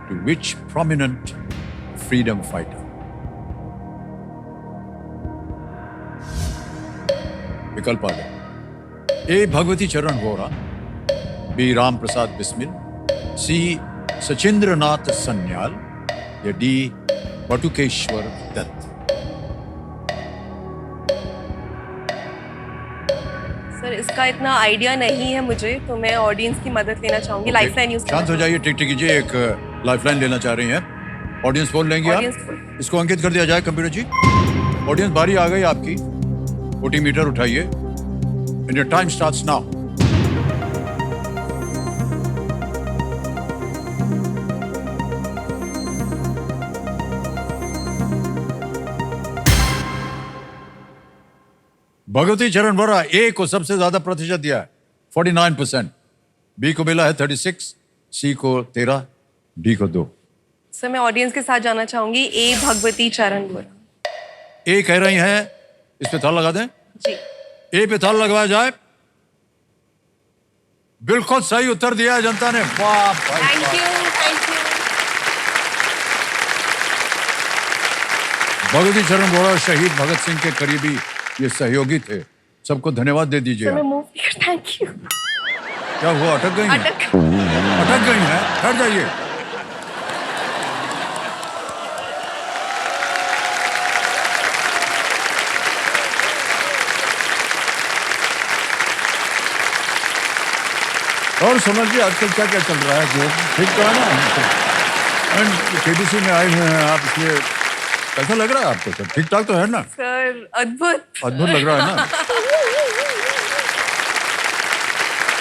to which prominent freedom fighter? विकल्प आ गए। ए. भगवती चरण वोरा, बी राम प्रसाद बिस्मिल, सी सचिंद्र नाथ सन्याल या डी बटुकेश्वर दत्त? सर इसका इतना आइडिया नहीं है मुझे, तो मैं ऑडियंस की मदद लेना चाहूंगी। लाइफलाइन यूज शांत हो जाइए, ठीक ठीक कीजिए। एक लाइफलाइन लेना चाह रही हैं, ऑडियंस बोल लेंगे Audience आप? बोल। इसको अंकित कर दिया जाए कंप्यूटर जी। ऑडियंस बारी आ गई आपकी, ओटीमीटर उठाइए and your time starts now. Bhagwati चरण वोरा ए को सबसे ज्यादा प्रतिशत दिया है 49%, बी को मिला है 36, सी को 13, डी को 2। सर मैं ऑडियंस के साथ जाना चाहूंगी, ए भगवती चरण वोरा। ए कह रही हैं, इस पे ताल लगा दें। जी ए पे ताल लगवाया जाए। बिल्कुल सही उत्तर दिया है जनता ने। वाह भाई थैंक वाह। You, thank you. भगवती चरण वोरा शहीद भगत सिंह के करीबी ये सहयोगी थे। सबको धन्यवाद दे दीजिए सर मैं आप। Move thank you. क्या हुआ, अटक गई हैं? अटक गई हैं, ठहर जाइए। और समझिए आजकल क्या क्या चल रहा है, जो ठीक तो है ना। एंड केबीसी में आए हुए हैं आप, इसलिए कैसा लग रहा है आपको? सब ठीक ठाक तो है ना? सर अद्भुत। अद्भुत लग रहा है ना?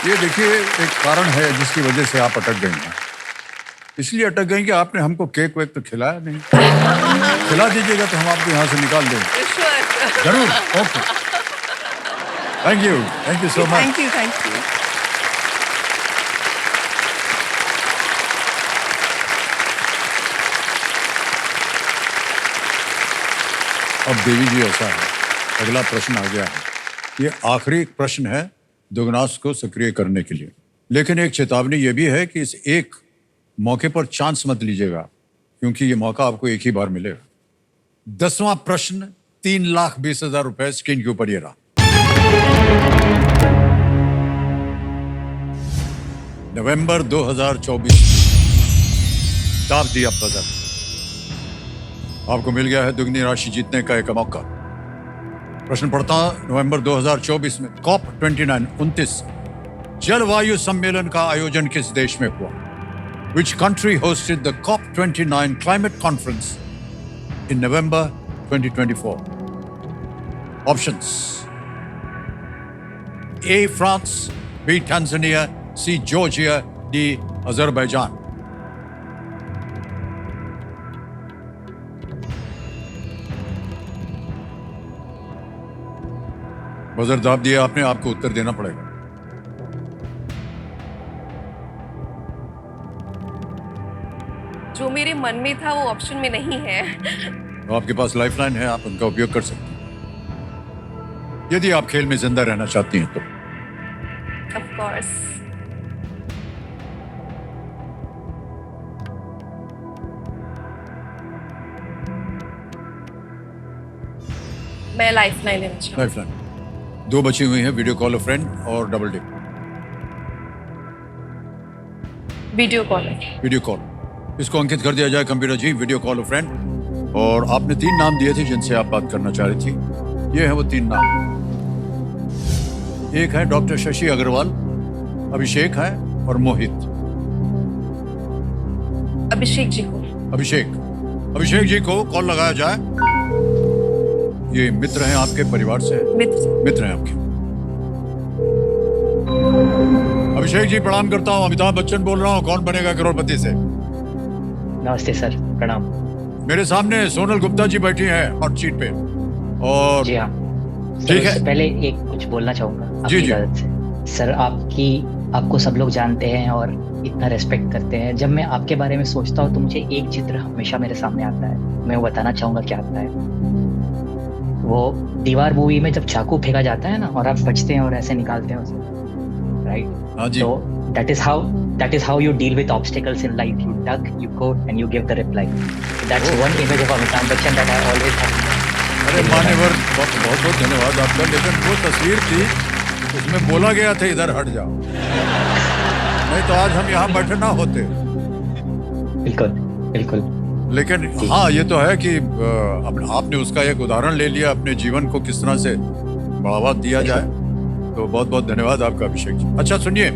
ये देखिए, एक कारण है जिसकी वजह से आप अटक गई हैं। इसलिए अटक गई कि आपने हमको केक वेक तो खिलाया नहीं। खिला दीजिएगा तो हम आपको यहाँ से निकाल देंगे। ईश्वर। जरूर, okay. Thank you so much. Thank you, thank you. अब देवी जी ऐसा है, अगला प्रश्न आ गया है। ये आखिरी प्रश्न है दुगनास को सक्रिय करने के लिए, लेकिन एक चेतावनी ये भी है कि इस एक मौके पर चांस मत लीजिएगा, क्योंकि ये मौका आपको एक ही बार मिलेगा। 10वां प्रश्न 3,20,000 रुपए स्क्रीन के ऊपर ये रहा। नवंबर 2024 दाब दिया बजट, आपको मिल गया है दुगनी राशि जीतने का एक मौका। प्रश्न पढ़ता हूं, नवंबर 2024 में COP 29 जलवायु सम्मेलन का आयोजन किस देश में हुआ? Which country hosted the COP 29 climate conference in November 2024? Options: A. France, B. Tanzania, C. Georgia, D. Azerbaijan. Buzzer दाब दिया आपने, आपको उत्तर देना पड़ेगा। जो मेरे मन में था वो ऑप्शन में नहीं है। तो आपके पास लाइफलाइन है, आप उनका उपयोग कर सकते हैं यदि आप खेल में जिंदा रहना चाहती हैं तो। Of course. मैं लाइफलाइन लेना चाहूँ। लाइफलाइन 2 बची हुई हैं, वीडियो कॉल अ फ्रेंड और double dip. Video call. Video call, इसको अंकित कर दिया जाए computer ji. Video call a friend, और आपने 3 नाम दिए थे जिनसे आप बात करना चाह रही थी। ये है वो 3 नाम। एक है डॉक्टर शशि अग्रवाल, अभिषेक है और मोहित। अभिषेक जी को। अभिषेक जी को कॉल लगाया जाए। ये मित्र हैं आपके, परिवार से मित्र हैं आपके। अभिषेक जी प्रणाम करता हूँ, अमिताभ बच्चन बोल रहा हूँ, कौन बनेगा करोड़पति से। नमस्ते सर, प्रणाम। मेरे सामने सोनल गुप्ता जी बैठी हैं हॉट सीट पे, और जी हाँ सर, ठीक है। उससे पहले एक कुछ बोलना चाहूंगा जी, आपकी जी। इजाजत से। सर आपको सब लोग जानते हैं और इतना रेस्पेक्ट करते हैं। जब मैं आपके बारे में सोचता हूँ तो मुझे एक चित्र हमेशा मेरे सामने आता है, मैं वो बताना चाहूंगा क्या आता है। वो दीवार मूवी में जब चाकू फेंका जाता है ना, और आप बचते हैं और ऐसे निकालते हैं उसे, राइट? हाँ जी। तो that is how you deal with obstacles in life. You duck, you go, and you give the reply. So that's one image of Amitabh Bachchan that I always have. अरे मान्यवर, बहुत बहुत धन्यवाद आपका। लेकिन वो तस्वीर थी, उसमें बोला गया था इधर हट जाओ। नहीं तो आज हम यहाँ बैठे ना होते। बिल्कुल बिल्कुल। लेकिन हाँ, ये तो है कि आपने उसका एक उदाहरण ले लिया, अपने जीवन को किस तरह से बढ़ावा दिया जाए। तो बहुत बहुत धन्यवाद आपका अभिषेक जी। अच्छा सुनिए,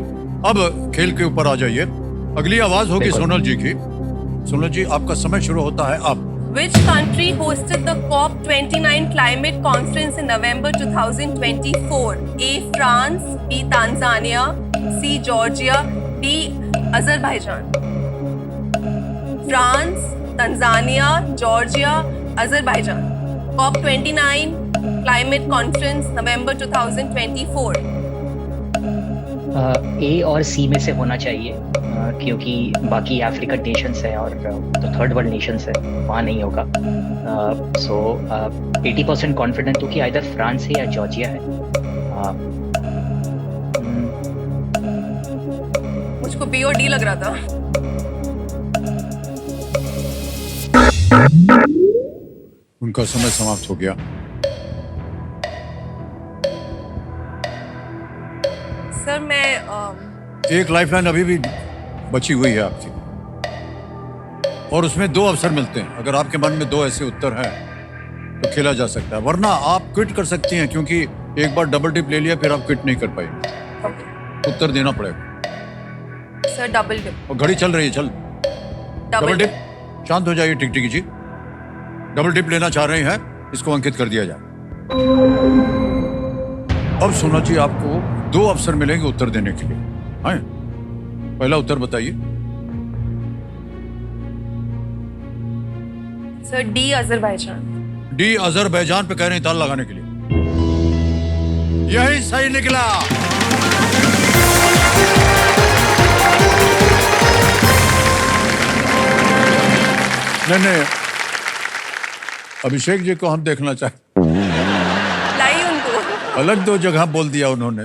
अब खेल के ऊपर आ जाइए। अगली आवाज होगी बिल्कुल। सोनल जी की। सोनल जी, आपका समय शुरू होता है अब। Which country hosted the COP29 climate conference in November 2024? A. France, B. Tanzania, C. Georgia, D. Azerbaijan. France, Tanzania, Georgia, Azerbaijan. COP29 climate conference November 2024. ए और सी में से होना चाहिए, क्योंकि बाकी अफ्रीकन नेशंस है और तो थर्ड वर्ल्ड नेशंस है, वहाँ नहीं होगा। सो 80% कॉन्फिडेंट हूँ कि आइदर फ्रांस है या जॉर्जिया है। मुझको बी और डी लग रहा था। उनका समय समाप्त हो गया। सर मैं एक लाइफलाइन अभी भी बची हुई है आपकी, और उसमें 2 अवसर मिलते हैं। अगर आपके मन में 2 ऐसे उत्तर हैं तो खेला जा सकता है, वरना आप क्विट कर सकती हैं, क्योंकि एक बार डबल टिप ले लिया फिर आप क्विट नहीं कर पाएंगे। उत्तर देना पड़ेगा। Sir double dip. और घड़ी चल रही है, चल। Double dip. शांत हो जाइए टिकटिकी जी। डबल टिप लेना चाह रहे हैं, इसको अंकित कर दिया जाए। अब सोना जी, आपको 2 अवसर मिलेंगे उत्तर देने के लिए। हाँ, पहला उत्तर बताइए। Sir D Azerbaijan. D Azerbaijan पे कह रहे हैं ताल लगाने के लिए। यही सही निकला। नहीं, अभिषेक जी को हम देखना चाहते। लाई उनको। अलग 2 जगह बोल दिया उन्होंने।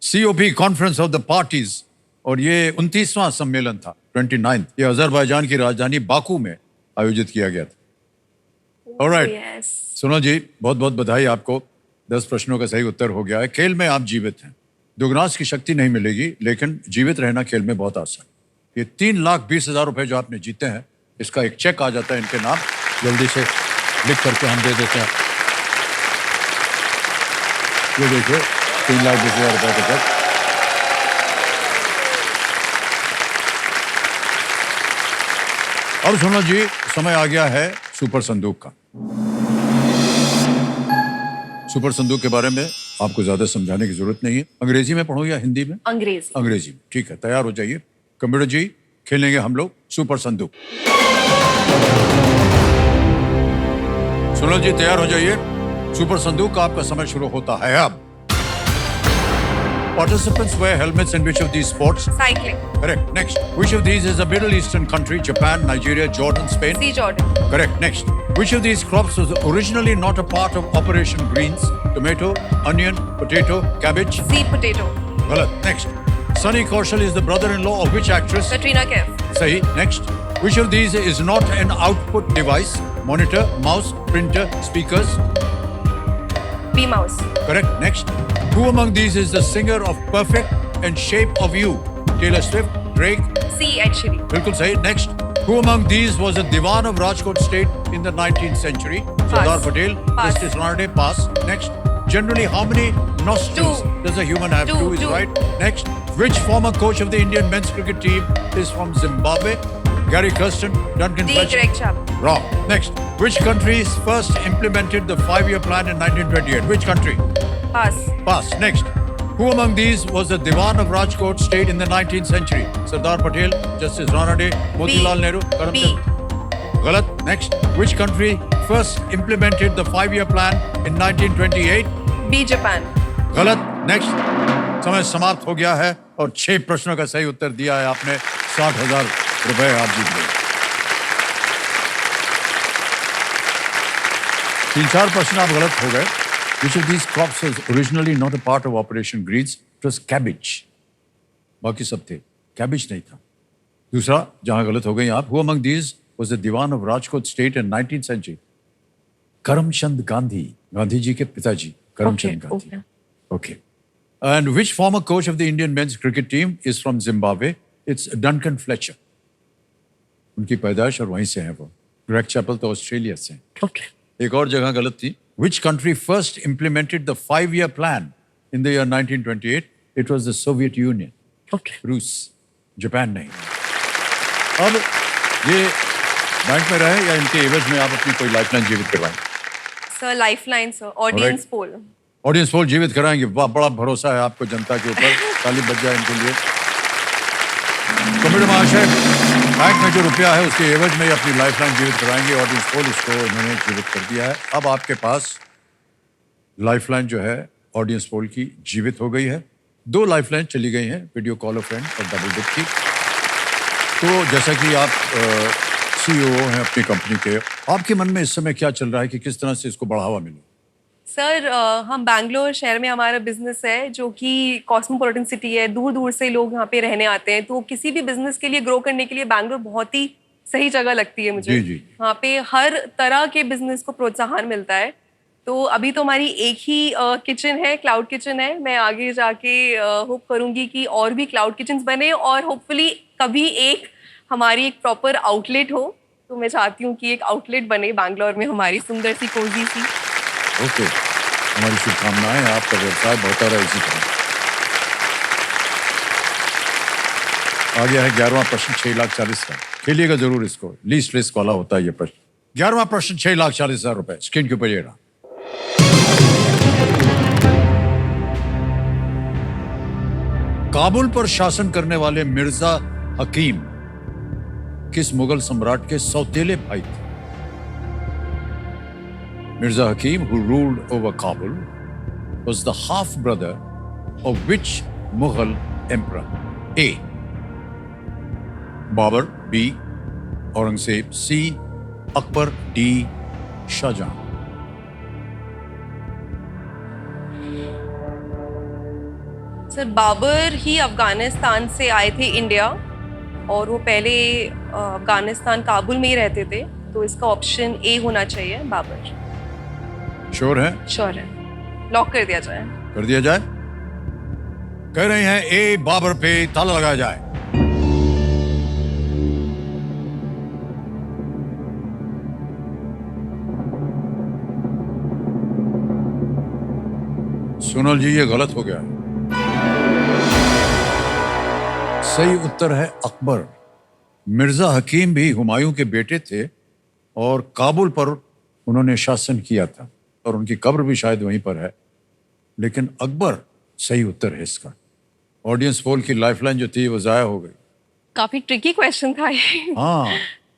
COP conference of the parties, और ये 29वां सम्मेलन था, 29। ये अजरबैजान की राजधानी बाकू में आयोजित किया गया था। Alright, Yes. सुनो जी, बहुत बहुत बधाई आपको। 10 प्रश्नों का सही उत्तर हो गया है। खेल में आप जीवित हैं। दुगनास की शक्ति नहीं मिलेगी, लेकिन जीवित रहना खेल में बहुत आसान। ये 3,20,000 रुपए जो आपने जीते हैं, इसका एक चेक आ जाता है इनके नाम। जल्दी से लिख करके हम दे देते हैं। ये देखिए, 3,20,000 रुपए का चेक। और सुनो जी, समय आ गया है सुपर संदूक का। सुपर संदूक के बारे में आपको ज्यादा समझाने की जरूरत नहीं है। अंग्रेजी में पढ़ो या हिंदी में? अंग्रेजी। अंग्रेजी में, ठीक है। तैयार हो जाइए। कंप्यूटर जी, खेलेंगे हम लोग सुपर संदूक। सुनो जी, तैयार हो जाइए। सुपर संदूक का आपका समय शुरू होता है अब। Participants wear helmets in which of these sports? Cycling. Correct. Next. Which of these is a Middle Eastern country? Japan, Nigeria, Jordan, Spain? C. Jordan. Correct. Next. Which of these crops was originally not a part of Operation Greens? Tomato, onion, potato, cabbage? C. Potato. Galat. Next. Sunny Kaushal is the brother-in-law of which actress? Katrina Kaif. Sahi. Next. Which of these is not an output device? Monitor, mouse, printer, speakers? B. Mouse. Correct. Next. Who among these is the singer of Perfect and Shape of You? Taylor Swift, Drake? C. Ed Sheeran. Bilkul sahi. Next. Who among these was a Diwan of Rajkot State in the 19th century? Sardar Patel, Pass. Justice Ranade, pass. Next. Generally, how many nostrils 2. does a human have? 2 is 2. right. Next. Which former coach of the Indian men's cricket team is from Zimbabwe? Gary Kirsten, Duncan D. Fletcher? Greg Chapp. Wrong. Next. Which country first implemented the 5-year plan in 1928? Which country? Pass. Pass. Next. Who among these was the Diwan of Rajkot State in the 19th century? Sardar Patel, Justice Ranade, Motilal Nehru, Karamchand. Galat. Next. Which country first implemented the 5-year plan in 1928? B. Japan. गलत। Next. समय समाप्त हो गया है और 6 प्रश्नों का सही उत्तर दिया है आपने। 60,000 रुपए आप जीत गए। 3-4 प्रश्न आप गलत हो गए। Which of these crops was originally not a part of Operation Greens? It was cabbage. बाकी सब थे, cabbage नहीं था। दूसरा जहां गलत हो गई आप, who among these was the Diwan of Rajkot State in 19th century? Karamchand Gandhi, Gandhi ji के पिताजी Karamchand Gandhi. Okay. And which former coach of the Indian men's cricket team is from Zimbabwe? It's Duncan Fletcher. उनकी पैदाइश और वहीं से है वो. ग्रेग चैपल तो ऑस्ट्रेलिया से. Okay. एक और जगह गलत थी. Which country first implemented the 5-year plan in the year 1928? It was the Soviet Union. Okay. रूस, जापान नहीं. अब ये बैंक में रहे या इनके एवज में आप अपनी कोई लाइफलाइन जीवित करवाएं? Sir lifeline sir, audience poll. Audience poll जीवित कराएंगे. बड़ा भरोसा है आपको जनता के ऊपर. ताली बज जाए इनके लिए. तो मेरे महाशय, बैंक में जो रुपया है उसके एवज में ही अपनी लाइफलाइन जीवित कराएंगे. ऑडियंस पोल इसको इन्होंने जीवित कर दिया है. अब आपके पास लाइफलाइन जो है ऑडियंस पोल की जीवित हो गई है. 2 लाइफलाइन चली गई हैं, वीडियो कॉल फ्रेंड और डबल डिप की. तो जैसा कि आप CEO हैं अपनी कंपनी के, आपके मन में इस समय क्या चल रहा है कि किस तरह से इसको बढ़ावा मिले? सर हम बैंगलोर शहर में हमारा बिजनेस है जो कि कॉस्मोपॉलिटन सिटी है. दूर दूर से लोग यहाँ पे रहने आते हैं. तो किसी भी बिजनेस के लिए ग्रो करने के लिए बैंगलोर बहुत ही सही जगह लगती है मुझे. जी जी. यहाँ पे हर तरह के बिजनेस को प्रोत्साहन मिलता है. तो अभी तो हमारी एक ही किचन है, क्लाउड किचन है. मैं आगे जाके होप करूँगी कि और भी क्लाउड किचन्स बने और होपफुली कभी एक हमारी एक प्रॉपर आउटलेट हो. तो मैं चाहती हूँ कि एक आउटलेट बने बैंगलोर में हमारी सुंदर सी कोजी सी. ओके, हमारी शुभकामनाएं. आपका व्यवसाय बढ़ता रहे इसी तरह. आ गया है 11वां प्रश्न 6,40,000 का. खेलिएगा जरूर इसको. लीस्ट रिस्क वाला होता है ये प्रश्न. 11वां प्रश्न 6,40,000 रुपए. स्क्रीन के ऊपर ये रहा. काबुल पर शासन करने वाले मिर्जा हकीम किस मुगल सम्राट के सौतेले भाई थे? Mirza Hakim, who ruled over Kabul, was the half-brother of which Mughal emperor? A. Babur. B. Aurangzeb. C. Akbar. D. Shah Jahan. Sir Babur ही अफगानिस्तान से आए थे इंडिया और वो पहले अफगानिस्तान काबुल में ही रहते थे. तो इसका ऑप्शन ए होना चाहिए, बाबर. श्योर है? श्योर है. लॉक कर दिया जाए. कर दिया जाए. कह रहे हैं ए, बाबर पे ताला लगाया जाए. सोनल जी ये गलत हो गया. सही उत्तर है अकबर. मिर्जा हकीम भी हुमायूं के बेटे थे और काबुल पर उन्होंने शासन किया था और उनकी कब्र भी शायद वहीं पर है. लेकिन अकबर सही उत्तर है इसका. ऑडियंस पोल की लाइफलाइन जो थी वो जाया हो गई. काफी ट्रिकी क्वेश्चन था ये. हाँ,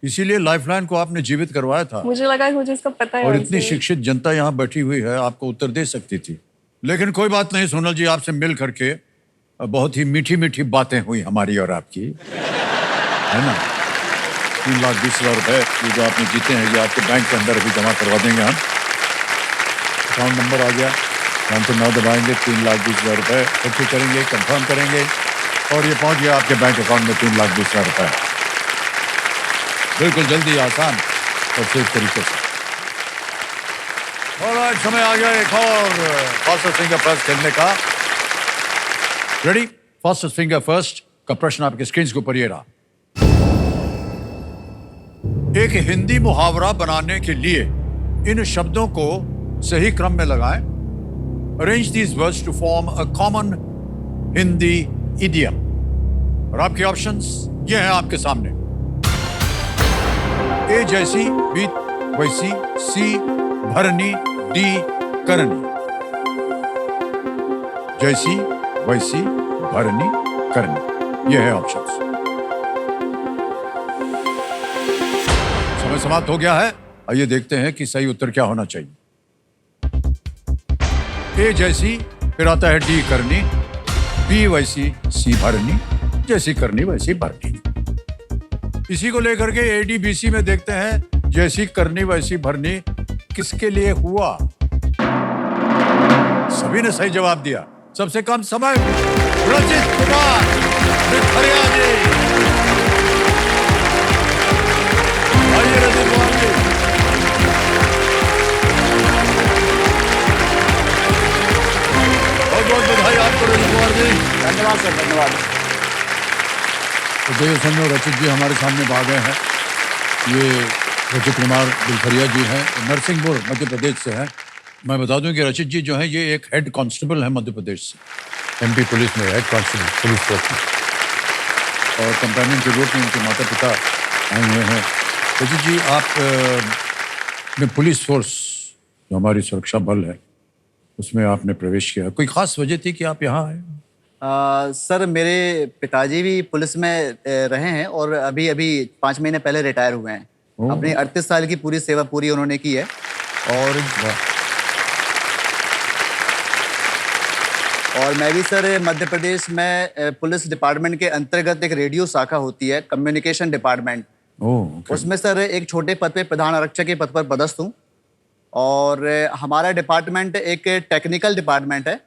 इसीलिए लाइफलाइन को आपने जीवित करवाया था. मुझे लगा मुझे इसका पता है. और इतनी शिक्षित जनता यहाँ बैठी हुई है, आपको उत्तर दे सकती थी. लेकिन कोई बात नहीं सोनल जी, आपसे मिल करके बहुत ही मीठी मीठी बातें हुई हमारी और आपकी, है ना. 3,20,000 रुपए ये जो आपने जीते हैं ये आपके बैंक के अंदर अभी जमा करवा देंगे हम. अकाउंट नंबर आ गया, हम तो 9 दबाएंगे. 3,20,000 रुपए इकट्ठे करेंगे, कंफर्म करेंगे और ये पहुंच गया आपके बैंक अकाउंट में 3,20,000 रुपए. बिल्कुल जल्दी, आसान और सेफ तरीके से. और समय आ गया एक और फास्टेस्ट फिंगर फर्स्ट खेलने का. रेडी? फास्टेस्ट फिंगर फर्स्ट का प्रश्न आपके स्क्रीन के ऊपर ये रहा. एक हिंदी मुहावरा बनाने के लिए इन शब्दों को सही क्रम में लगाएं. Arrange these words to form a common Hindi idiom. और आपके ऑप्शंस ये हैं आपके सामने. ए जैसी, बी वैसी, सी भरनी, डी करनी. जैसी, वैसी, भरनी, करनी, ये है ऑप्शंस. समय समाप्त हो गया है. आइए देखते हैं कि सही उत्तर क्या होना चाहिए. ए जैसी, फिर आता है डी करनी, बी वैसी, सी भरनी, जैसी करनी वैसी भरनी. इसी को लेकर के एडीबीसी में देखते हैं जैसी करनी वैसी भरनी किसके लिए हुआ. सभी ने सही जवाब दिया. सबसे कम समय रचित कुमार भिखरिया जी. आइए रचित कुमार जी. बहुत बहुत बधाई आपको. सर, धन्यवाद। तो देखिए समझो रचित जी हमारे सामने आ गए हैं। ये रचित कुमार बिलखरिया जी हैं, नरसिंहपुर मध्य प्रदेश से हैं। मैं बता दूं कि रचित जी जो हैं ये एक हेड कांस्टेबल है मध्य प्रदेश से, एमपी पुलिस में हेड कांस्टेबल पुलिस फोर्स में, और कंपेनियन के रूप में उनके माता पिता आए हुए हैं। रचित जी आप ने पुलिस फोर्स जो हमारी सुरक्षा बल है उसमें आपने प्रवेश किया, कोई खास वजह थी कि आप यहाँ आए? सर मेरे पिताजी भी पुलिस में रहे हैं और अभी अभी 5 महीने पहले रिटायर हुए हैं। ओह। अपनी 38 साल की पूरी सेवा पूरी उन्होंने की है। और मैं भी सर मध्य प्रदेश में पुलिस डिपार्टमेंट के अंतर्गत एक रेडियो शाखा होती है, कम्युनिकेशन डिपार्टमेंट। उसमें सर एक छोटे पद पे प्रधान आरक्षक के पद पर पदस्थ हूँ। और हमारा डिपार्टमेंट एक टेक्निकल डिपार्टमेंट है।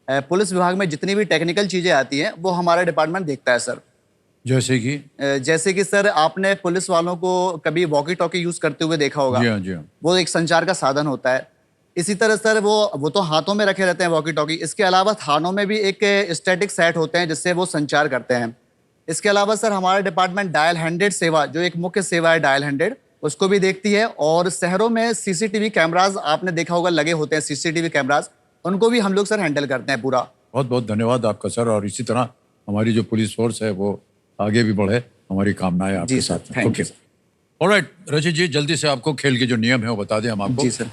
पुलिस विभाग में जितनी भी टेक्निकल चीज़ें आती हैं वो हमारा डिपार्टमेंट देखता है सर। जैसे कि सर आपने पुलिस वालों को कभी वॉकी टॉकी यूज़ करते हुए देखा होगा। जी हाँ, जी हाँ। वो एक संचार का साधन होता है। इसी तरह सर वो तो हाथों में रखे रहते हैं वॉकी टॉकी। इसके अलावा थानों में भी एक स्टैटिक सेट होते हैं जिससे वो संचार करते हैं। इसके अलावा सर हमारा डिपार्टमेंट डायल 100 सेवा, जो एक मुख्य सेवा है डायल 100, उसको भी देखती है। और शहरों में सीसीटीवी कैमराज आपने देखा होगा लगे होते हैं, सीसीटीवी कैमराज, उनको भी हम लोग सर हैंडल करते हैं पूरा। बहुत बहुत धन्यवाद आपका सर, और इसी तरह हमारी जो पुलिस फोर्स है वो आगे भी बढ़े, हमारी कामनाएं आपके साथ हैं। ओके, ऑलराइट रचित जी, जल्दी से आपको खेल के जो नियम है वो बता दें हम आपको। जी सर।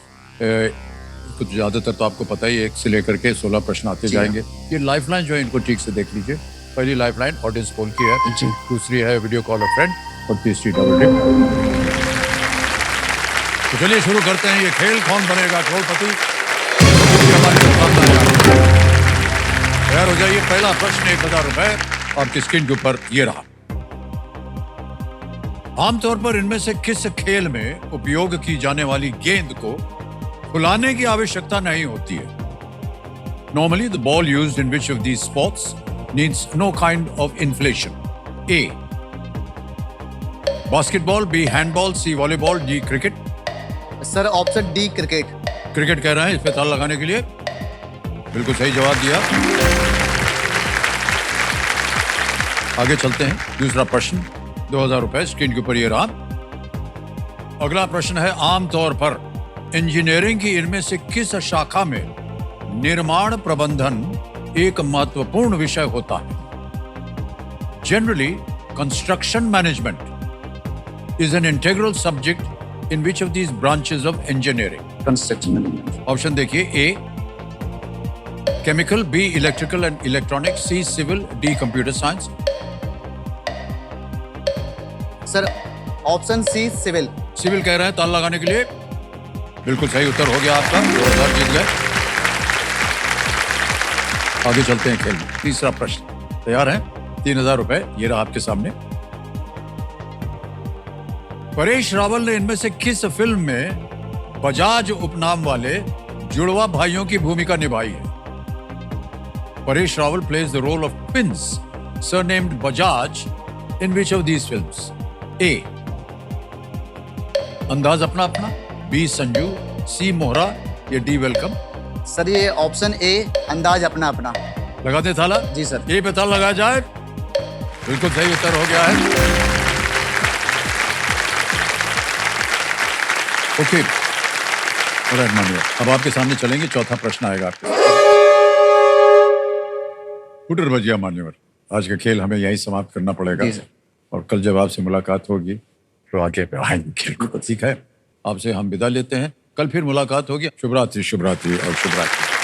कुछ ज्यादातर तो आपको पता ही है, 1 से लेकर के 16 प्रश्न आते जाएंगे। ये लाइफलाइन जो है इनको ठीक से देख लीजिए। पहली लाइफलाइन ऑडियंस पोल की है, दूसरी है वीडियो कॉल अ फ्रेंड, और तीसरी डबल टिप। तो चलिए शुरू करते हैं ये खेल, कौन बनेगा करोड़पति। तैयार हो जाइए। पहला प्रश्न 1000 रुपए आपकी स्क्रीन के ऊपर ये रहा। आमतौर पर इनमें से किस खेल में उपयोग की जाने वाली गेंद को फुलाने की आवश्यकता नहीं होती है? Normally the ball used in which of these sports needs no kind of inflation? A. Basketball, B. Handball, C. Volleyball, D. Cricket. Sir option D cricket. Cricket कह रहे हैं इस पे ताल लगाने के लिए। बिल्कुल सही जवाब दिया। आगे चलते हैं। दूसरा प्रश्न 2000 रुपए स्क्रीन के ऊपर ये रहा। अगला प्रश्न है, आमतौर पर इंजीनियरिंग की इनमें से किस शाखा में निर्माण प्रबंधन एक महत्वपूर्ण विषय होता है? Generally construction management is an integral subject in which of these branches of engineering? Construction management. Option देखिए, A chemical, B electrical and electronics, C civil, D computer science. Sir option C civil. Civil कह रहे हैं ताल लगाने के लिए। बिल्कुल सही उत्तर हो गया आपका, 2000 जीत गए। आगे चलते हैं खेल में। तीसरा प्रश्न तैयार है? 3000 रुपए ये रहा आपके सामने। परेश रावल ने इनमें से किस फिल्म में बजाज उपनाम वाले जुड़वा भाइयों की भूमिका निभाई है? Paresh Rawal plays the role of twins surnamed Bajaj in which of these films? A Andaz Apna Apna, B Sanju, C Mohra, या डी वेलकम। सर ये ऑप्शन ए अंदाज अपना अपना। लगा दे ताला? जी सर। ए पे ताला लगाया जाए। बिल्कुल सही उत्तर हो गया है। ओके, ऑलराइट मानिए, अब आपके सामने चलेंगे। चौथा प्रश्न आएगा आपके। स्कूटर भजिया मान्यवर, आज का खेल हमें यहीं समाप्त करना पड़ेगा, और कल जब आपसे मुलाकात होगी तो आगे पे आएंगे खेल को। ठीक है, आपसे हम विदा लेते हैं। कल फिर मुलाकात होगी। शुभ रात्रि, शुभ रात्रि और शुभ रात्रि।